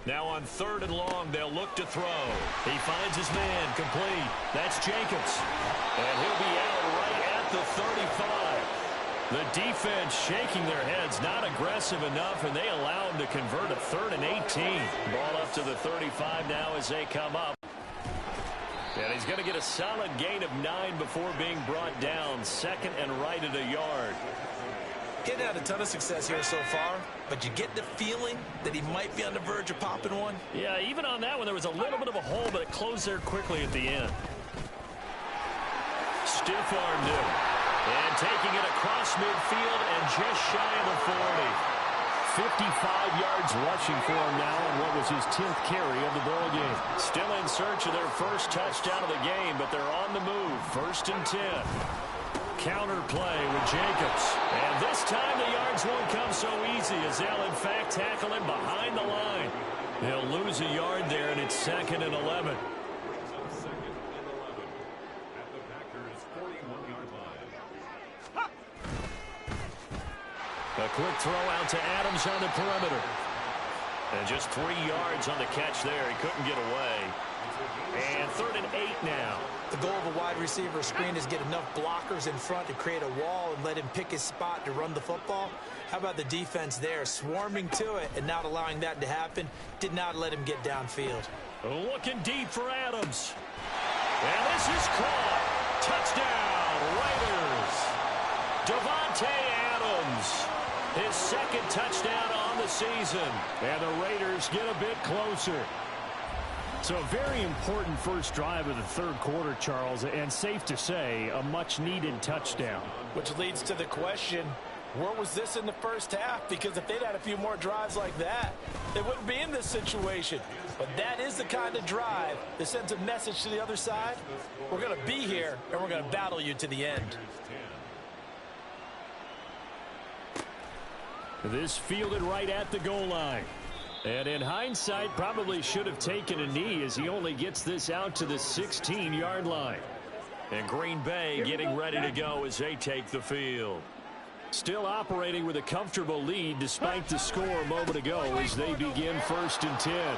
Now on 3rd and long, they'll look to throw. He finds his man, complete. That's Jacobs. And he'll be out right at the 35. The defense shaking their heads, not aggressive enough, and they allow him to convert a 3rd and 18. Ball up to the 35 now as they come up. And he's going to get a solid gain of 9 before being brought down. 2nd and right at a yard. Getting out a ton of success here so far, but you get the feeling that he might be on the verge of popping one. Yeah, even on that one, there was a little bit of a hole, but it closed there quickly at the end. Stiff-armed him. And taking it across midfield and just shy of the 40. 55 yards rushing for him now on what was his 10th carry of the ball game. Still in search of their first touchdown of the game, but they're on the move. 1st and 10. Counter play with Jacobs. And this time the yards won't come so easy as they'll in fact tackle him behind the line. They'll lose a yard there, and it's 2nd and 11. A quick throw out to Adams on the perimeter. And just 3 yards on the catch there. He couldn't get away. And 3rd and 8 now. The goal of a wide receiver screen is get enough blockers in front to create a wall and let him pick his spot to run the football. How about the defense there, swarming to it and not allowing that to happen? Did not let him get downfield. Looking deep for Adams. And this is caught. Touchdown, Raiders. Davante Adams. His 2nd touchdown on the season. And the Raiders get a bit closer. So a very important first drive of the 3rd quarter, Charles, and safe to say, a much-needed touchdown. Which leads to the question, where was this in the first half? Because if they'd had a few more drives like that, they wouldn't be in this situation. But that is the kind of drive that sends a message to the other side. We're going to be here, and we're going to battle you to the end. This fielded right at the goal line. And in hindsight, probably should have taken a knee as he only gets this out to the 16-yard line. And Green Bay getting ready to go as they take the field. Still operating with a comfortable lead despite the score a moment ago as they begin 1st and 10.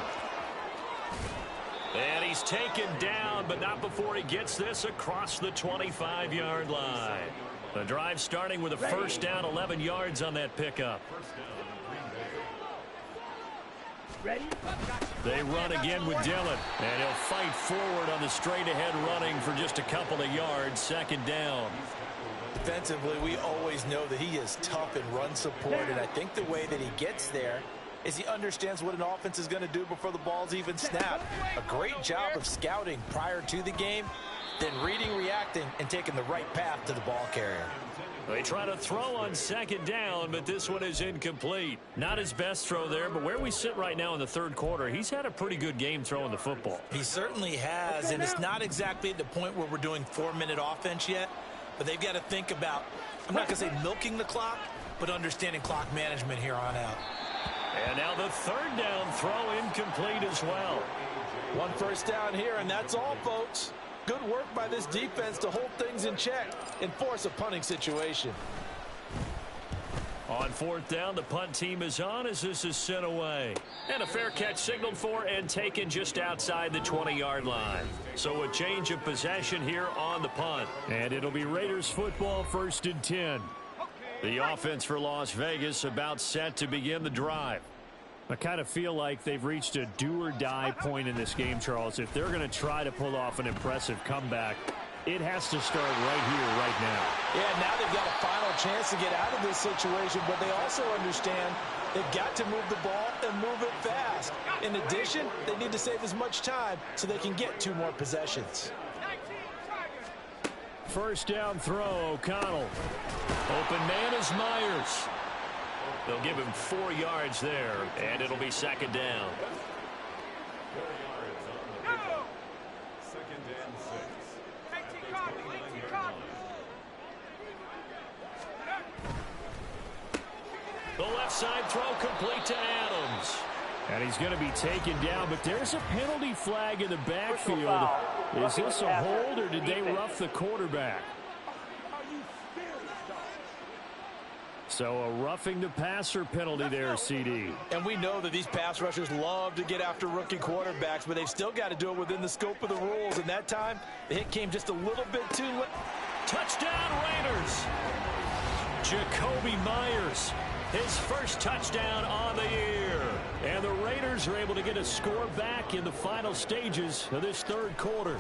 And he's taken down, but not before he gets this across the 25-yard line. The drive starting with a 1st down, 11 yards on that pickup. They run again with Dillon, and he'll fight forward on the straight-ahead running for just a couple of yards, 2nd down. Defensively, we always know that he is tough and run support, and I think the way that he gets there is he understands what an offense is going to do before the ball's even snapped. A great job of scouting prior to the game, then reading, reacting, and taking the right path to the ball carrier. They try to throw on 2nd down, but this one is incomplete. Not his best throw there, but where we sit right now in the 3rd quarter, he's had a pretty good game throwing the football. He certainly has, and it's not exactly at the point where we're doing 4-minute offense yet, but they've got to think about, I'm not going to say milking the clock, but understanding clock management here on out. And now the 3rd down throw incomplete as well. 1 first down here, and that's all, folks. Good work by this defense to hold things in check and force a punting situation. On 4th down, the punt team is on as this is sent away. And a fair catch signaled for and taken just outside the 20-yard line. So a change of possession here on the punt. And it'll be Raiders football, 1st and 10. The offense for Las Vegas about set to begin the drive. I kind of feel like they've reached a do-or-die point in this game, Charles. If they're going to try to pull off an impressive comeback, it has to start right here, right now. Yeah, now they've got a final chance to get out of this situation, but they also understand they've got to move the ball and move it fast. In addition, they need to save as much time so they can get 2 more possessions. 1st down throw, O'Connell. Open man is Myers. They'll give him 4 yards there, and it'll be 2nd down. The left side throw complete to Adams. And he's going to be taken down, but there's a penalty flag in the backfield. Is this a hold, or did they rough the quarterback? So a roughing the passer penalty there, CD. And we know that these pass rushers love to get after rookie quarterbacks, but they've still got to do it within the scope of the rules. And that time, the hit came just a little bit too late. Touchdown, Raiders. Jacoby Myers, his 1st touchdown on the year. And the Raiders are able to get a score back in the final stages of this 3rd quarter.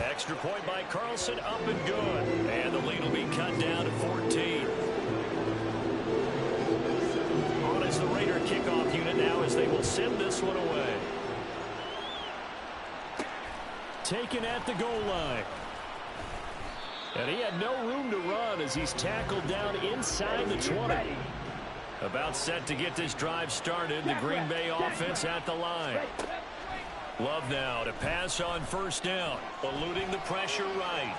Extra point by Carlson, up and good. And the lead will be cut down to 14. On is the Raider kickoff unit now as they will send this one away. Taken at the goal line. And he had no room to run as he's tackled down inside the 20. About set to get this drive started. The Green Bay offense at the line. Love now to pass on 1st down, eluding the pressure right.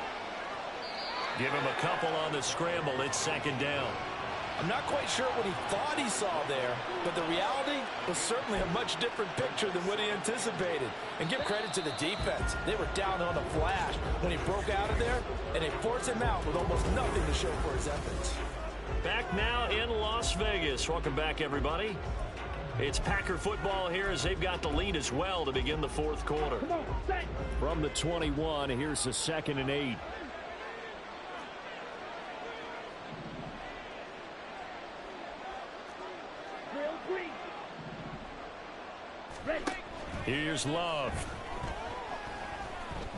Give him a couple on the scramble. It's 2nd down. I'm not quite sure what he thought he saw there, but the reality was certainly a much different picture than what he anticipated. And give credit to the defense. They were down on the flash when he broke out of there, and they forced him out with almost nothing to show for his efforts. Back now in Las Vegas. Welcome back, everybody. It's Packer football here as they've got the lead as well to begin the fourth quarter. From the 21, here's the 2nd and 8. Here's Love.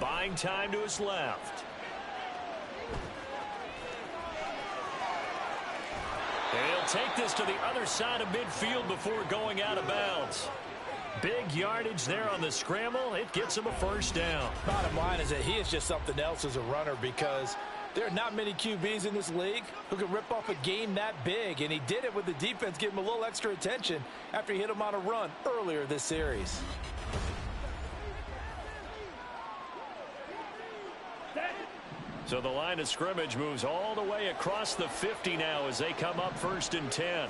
Buying time to his left. He'll take this to the other side of midfield before going out of bounds. Big yardage there on the scramble. It gets him a first down. Bottom line is that he is just something else as a runner because there are not many QBs in this league who can rip off a game that big, and he did it with the defense giving him a little extra attention after he hit him on a run earlier this series. So the line of scrimmage moves all the way across the 50 now as they come up 1st and 10.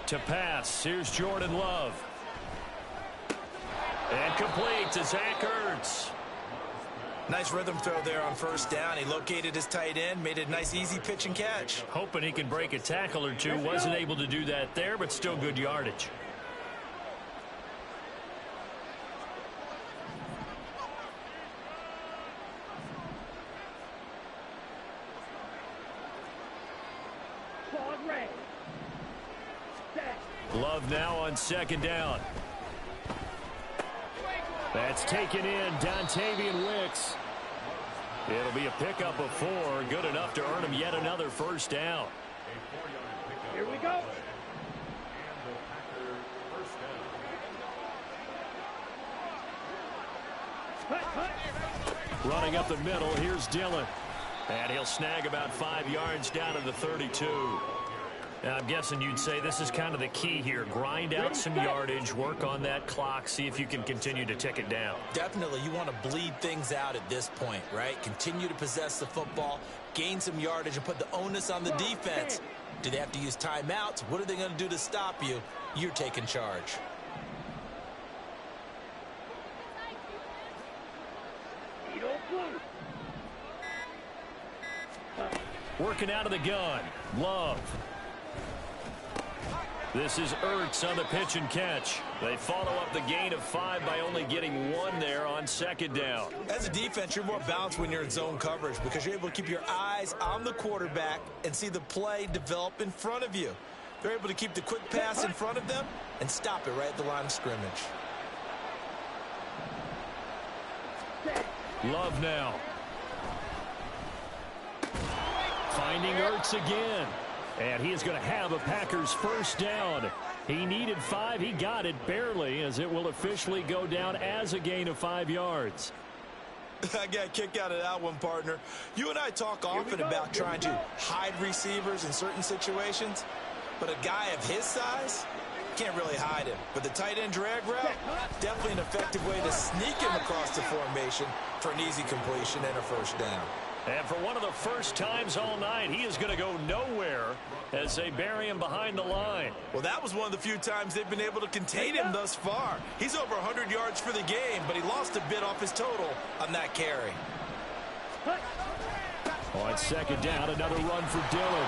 To pass, here's Jordan Love. And complete to Zach Ertz. Nice rhythm throw there on 1st down. He located his tight end, made a nice easy pitch and catch. Hoping he can break a tackle or two. Wasn't able to do that there, but still good yardage. Love now on 2nd down. That's taken in, Dontavian Wicks. It'll be a pickup of 4, good enough to earn him yet another first down. Here we go. Running up the middle, here's Dillon. And he'll snag about 5 yards down to the 32. Now, I'm guessing you'd say this is kind of the key here. Grind out some yardage, work on that clock, see if you can continue to tick it down. Definitely, you want to bleed things out at this point, right? Continue to possess the football, gain some yardage, and put the onus on the defense. Do they have to use timeouts? What are they going to do to stop you? You're taking charge. Working out of the gun, Love. This is Ertz on the pitch and catch. They follow up the gain of 5 by only getting 1 there on 2nd down. As a defense, you're more balanced when you're in zone coverage because you're able to keep your eyes on the quarterback and see the play develop in front of you. They're able to keep the quick pass in front of them and stop it right at the line of scrimmage. Love now. Finding Ertz again. And he is going to have a Packers first down. He needed 5. He got it barely as it will officially go down as a gain of 5 yards. I got a kick out of that one, partner. You and I talk often about trying to hide receivers in certain situations, but a guy of his size can't really hide him. But the tight end drag route, definitely an effective way to sneak him across the formation for an easy completion and a first down. And for one of the first times all night, he is going to go nowhere as they bury him behind the line. Well, that was one of the few times they've been able to contain him thus far. He's over 100 yards for the game, but he lost a bit off his total on that carry. On 2nd down, another run for Dillon.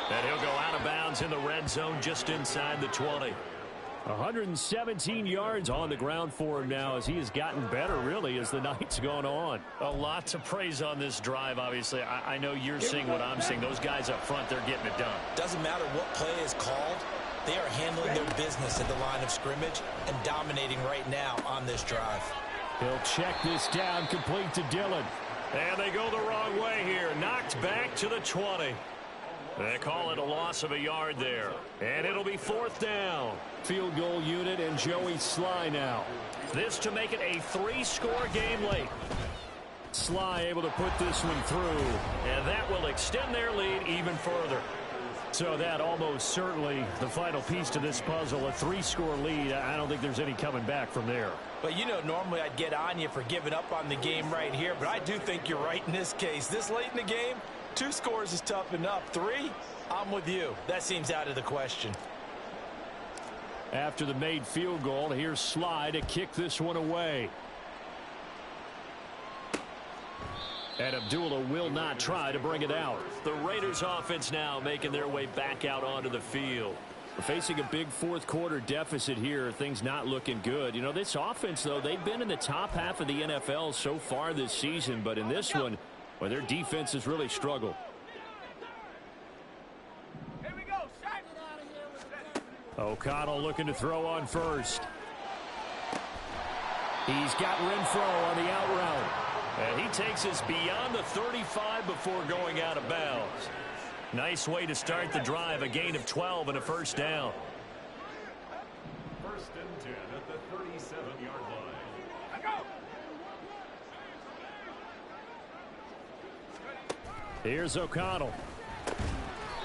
And he'll go out of bounds in the red zone just inside the 20. 117 yards on the ground for him now as he has gotten better, really, as the night's gone on. A lot to praise on this drive, obviously. I know you're seeing what I'm seeing. Those guys up front, they're getting it done. Doesn't matter what play is called. They are handling their business at the line of scrimmage and dominating right now on this drive. He'll check this down, complete to Dillon. And they go the wrong way here. Knocked back to the 20. They call it a loss of a yard there. And it'll be 4th down. Field goal unit and Joey Sly now. This to make it a 3-score game late. Sly able to put this one through. And that will extend their lead even further. So that almost certainly the final piece to this puzzle. A 3-score lead. I don't think there's any coming back from there. But, you know, normally I'd get on you for giving up on the game right here. But I do think you're right in this case. This late in the game, 2 scores is tough enough. 3, I'm with you. That seems out of the question. After the made field goal, here's Sly to kick this one away. And Abdullah will not try to bring it out. The Raiders offense now making their way back out onto the field. We're facing a big fourth-quarter deficit here. Things not looking good. You know, this offense, though, they've been in the top half of the NFL so far this season. But in this one, well, their defense has really struggled. Here we go. O'Connell looking to throw on first. He's got Renfro on the out route. And he takes us beyond the 35 before going out of bounds. Nice way to start the drive. A gain of 12 and a first down. First and 10 at the 37-yard line. Here's O'Connell.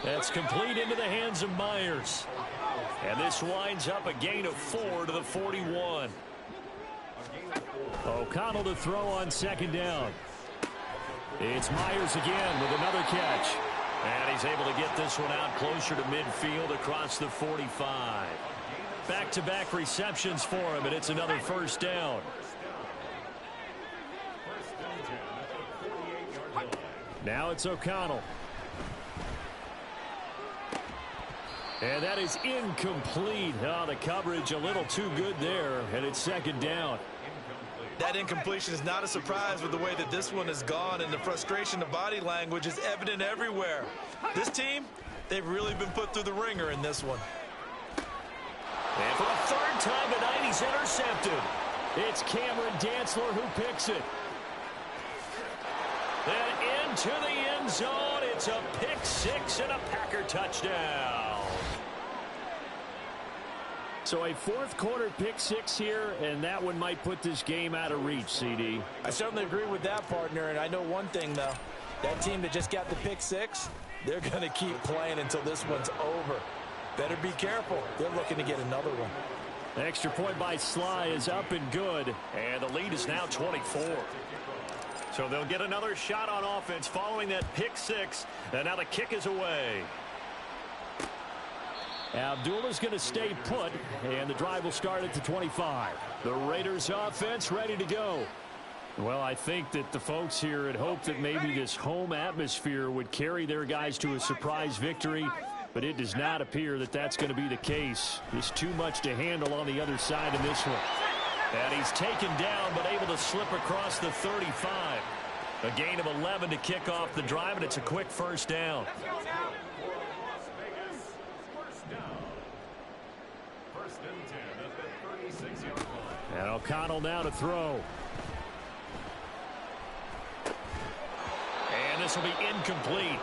That's complete into the hands of Myers. And this winds up a gain of 4 to the 41. O'Connell to throw on second down. It's Myers again with another catch. And he's able to get this one out closer to midfield across the 45. Back-to-back receptions for him, and it's another first down. Now it's O'Connell. And that is incomplete. Oh, the coverage a little too good there, and it's second down. That incompletion is not a surprise with the way that this one has gone, and the frustration of body language is evident everywhere. This team, they've really been put through the ringer in this one. And for the third time tonight, he's intercepted. It's Cameron Dantzler who picks it. And into the end zone. It's a pick six and a Packer touchdown. So a fourth-quarter pick six here, and that one might put this game out of reach, CD. I certainly agree with that, partner, and I know one thing, though. That team that just got the pick six, they're going to keep playing until this one's over. Better be careful. They're looking to get another one. The extra point by Sly is up and good. And the lead is now 24. So they'll get another shot on offense following that pick six. And now the kick is away. Abdullah's going to stay put, and the drive will start at the 25. The Raiders offense ready to go. Well, I think that the folks here had hoped that maybe this home atmosphere would carry their guys to a surprise victory, but it does not appear that that's going to be the case. There's too much to handle on the other side of this one. And he's taken down, but able to slip across the 35. A gain of 11 to kick off the drive, and it's a quick first down. And O'Connell now to throw. And this will be incomplete.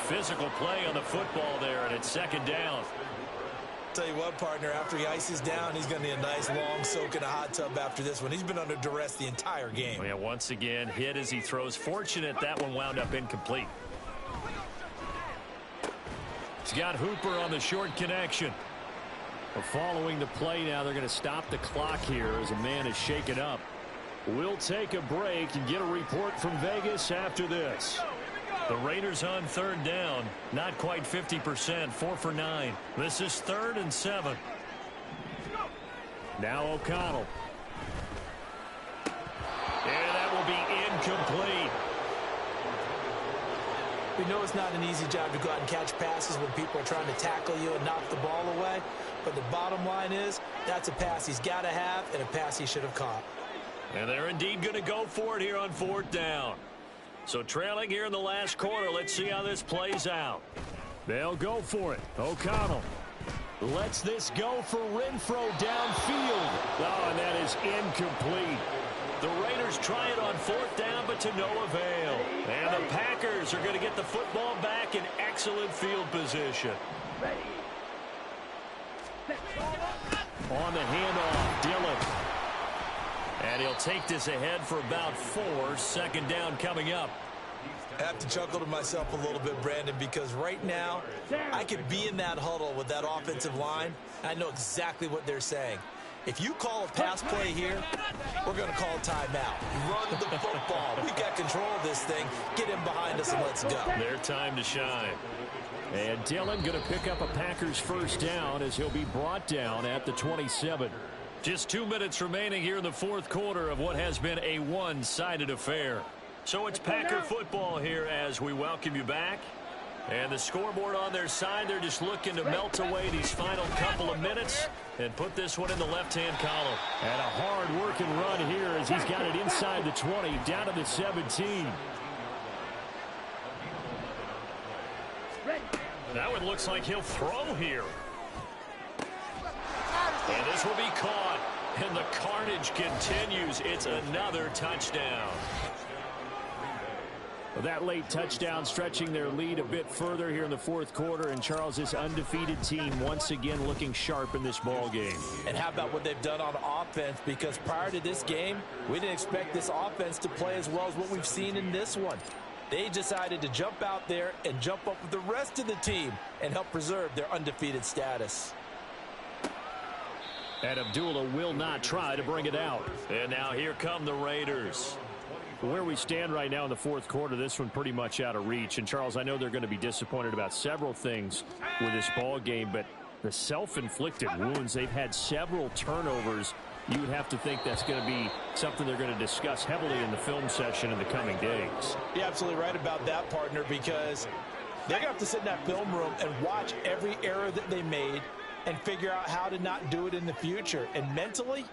Physical play on the football there, and it's second down. Tell you what, partner, after he ices down, he's going to need a nice long soak in a hot tub after this one. He's been under duress the entire game. Oh, yeah, once again, hit as he throws. Fortunate that one wound up incomplete. He's got Hooper on the short connection. Well, following the play now, they're going to stop the clock here as a man is shaken up. We'll take a break and get a report from Vegas after this. The Raiders on third down. Not quite 50%. 4 for 9. This is 3rd and 7. Now O'Connell. And that will be incomplete. We know it's not an easy job to go out and catch passes when people are trying to tackle you and knock the ball away. But the bottom line is, that's a pass he's got to have and a pass he should have caught. And they're indeed going to go for it here on 4th down. So trailing here in the last quarter, let's see how this plays out. They'll go for it. O'Connell lets this go for Renfro downfield. Oh, and that is incomplete. The Raiders try it on 4th down, but to no avail. And the Packers are going to get the football back in excellent field position. On the handoff, Dillon. And he'll take this ahead for about 4. 2nd down coming up. I have to chuckle to myself a little bit, Brandon, because right now I could be in that huddle with that offensive line. I know exactly what they're saying. If you call a pass play here, we're going to call timeout. Run the football. We got control of this thing. Get him behind us and let's go. Their time to shine. And Dillon going to pick up a Packers first down as he'll be brought down at the 27. Just 2 minutes remaining here in the 4th quarter of what has been a one-sided affair. So it's Packer football here as we welcome you back. And the scoreboard on their side, they're just looking to melt away these final couple of minutes and put this one in the left-hand column. And a hard-working run here as he's got it inside the 20, down to the 17. Now it looks like he'll throw here. And this will be caught. And the carnage continues. It's another touchdown. Well, that late touchdown stretching their lead a bit further here in the fourth quarter. And Charles, this undefeated team once again looking sharp in this ball game. And how about what they've done on offense? Because prior to this game, we didn't expect this offense to play as well as what we've seen in this one. They decided to jump out there and jump up with the rest of the team and help preserve their undefeated status. And Abdullah will not try to bring it out. And now here come the Raiders. Where we stand right now in the fourth quarter, this one pretty much out of reach. And, Charles, I know they're going to be disappointed about several things with this ball game, but the self-inflicted wounds, they've had several turnovers. You would have to think that's going to be something they're going to discuss heavily in the film session in the coming days. You're absolutely right about that, partner, because they're going to have to sit in that film room and watch every error that they made and figure out how to not do it in the future. And mentally,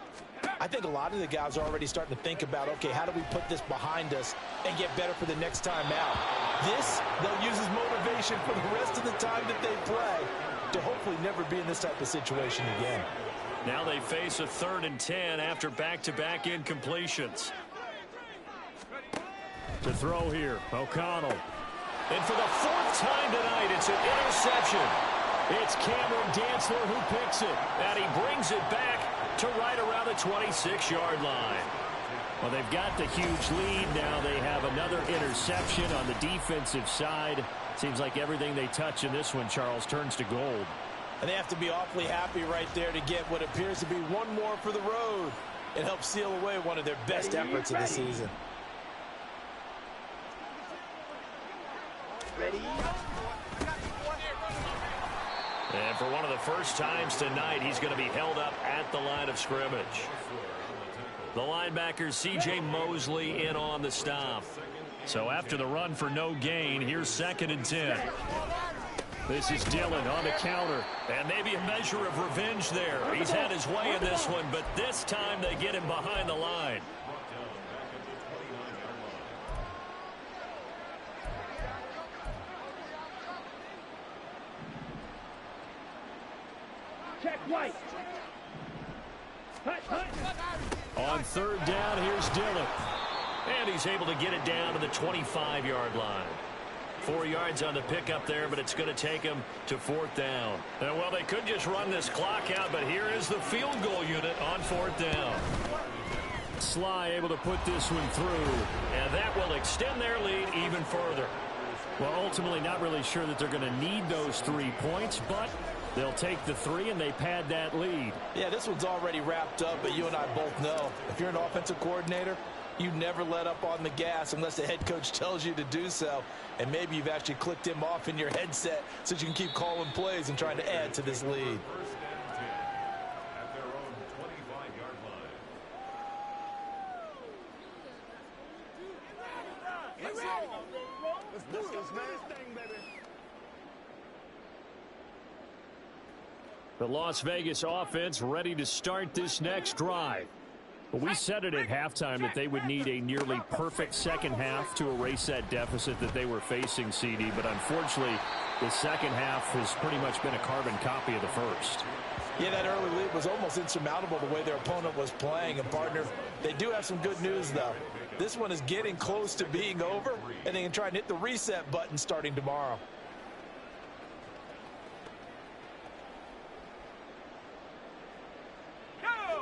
I think a lot of the guys are already starting to think about, okay, how do we put this behind us and get better for the next time out? This, they'll use as motivation for the rest of the time that they play to hopefully never be in this type of situation again. Now they face a 3rd and 10 after back-to-back incompletions. To throw here, O'Connell. And for the 4th time tonight, it's an interception. It's Cameron Dantzler who picks it. And he brings it back to right around the 26-yard line. Well, they've got the huge lead now. They have another interception on the defensive side. Seems like everything they touch in this one, Charles, turns to gold. And they have to be awfully happy right there to get what appears to be one more for the road. It helps seal away one of their best efforts of the season. Ready? And for one of the first times tonight, he's going to be held up at the line of scrimmage. The linebacker, C.J. Mosley, in on the stop. So after the run for no gain, here's 2nd and 10. This is Dillon on the counter. And maybe a measure of revenge there. He's had his way in this one, but this time they get him behind the line. Check White. On 3rd down, here's Dillon. And he's able to get it down to the 25-yard line. 4 yards on the pickup there, but it's going to take him to 4th down. And, well, they could just run this clock out, but here is the field goal unit on 4th down. Sly able to put this one through. And that will extend their lead even further. Well, ultimately not really sure that they're going to need those 3 points, but they'll take the 3 and they pad that lead. Yeah, this one's already wrapped up, but you and I both know if you're an offensive coordinator, you never let up on the gas unless the head coach tells you to do so. And maybe you've actually clicked him off in your headset so you can keep calling plays and trying to add to this lead. The Las Vegas offense ready to start this next drive. But we said it at halftime that they would need a nearly perfect second half to erase that deficit that they were facing, CD. But unfortunately, the second half has pretty much been a carbon copy of the first. Yeah, that early lead was almost insurmountable the way their opponent was playing. And, partner, they do have some good news, though. This one is getting close to being over, and they can try and hit the reset button starting tomorrow.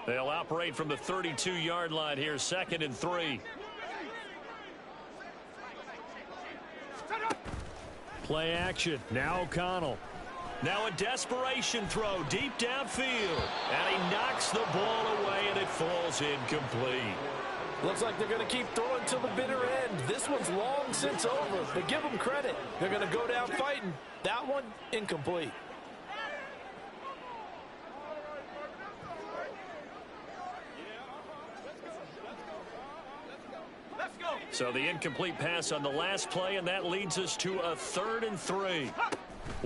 They'll operate from the 32-yard line here, 2nd and 3. Play action. Now O'Connell. Now a desperation throw deep downfield. And he knocks the ball away, and it falls incomplete. Looks like they're going to keep throwing till the bitter end. This one's long since over, but give them credit. They're going to go down fighting. That one, incomplete. So the incomplete pass on the last play, and that leads us to a 3rd and 3.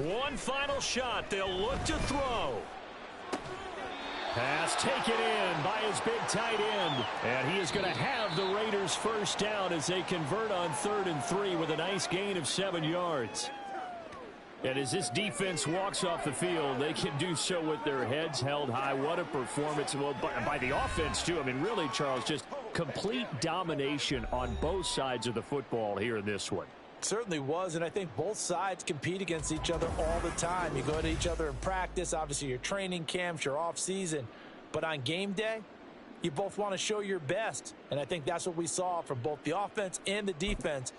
One final shot. They'll look to throw. Pass taken in by his big tight end. And he is going to have the Raiders first down as they convert on 3rd and 3 with a nice gain of 7 yards. And as this defense walks off the field, they can do so with their heads held high. What a performance. Well, by the offense, too. I mean, really, Charles, just complete domination on both sides of the football here in this one. Certainly was, and I think both sides compete against each other all the time. You go to each other in practice, obviously your training camps, your off season, but on game day, you both want to show your best, and I think that's what we saw from both the offense and the defense.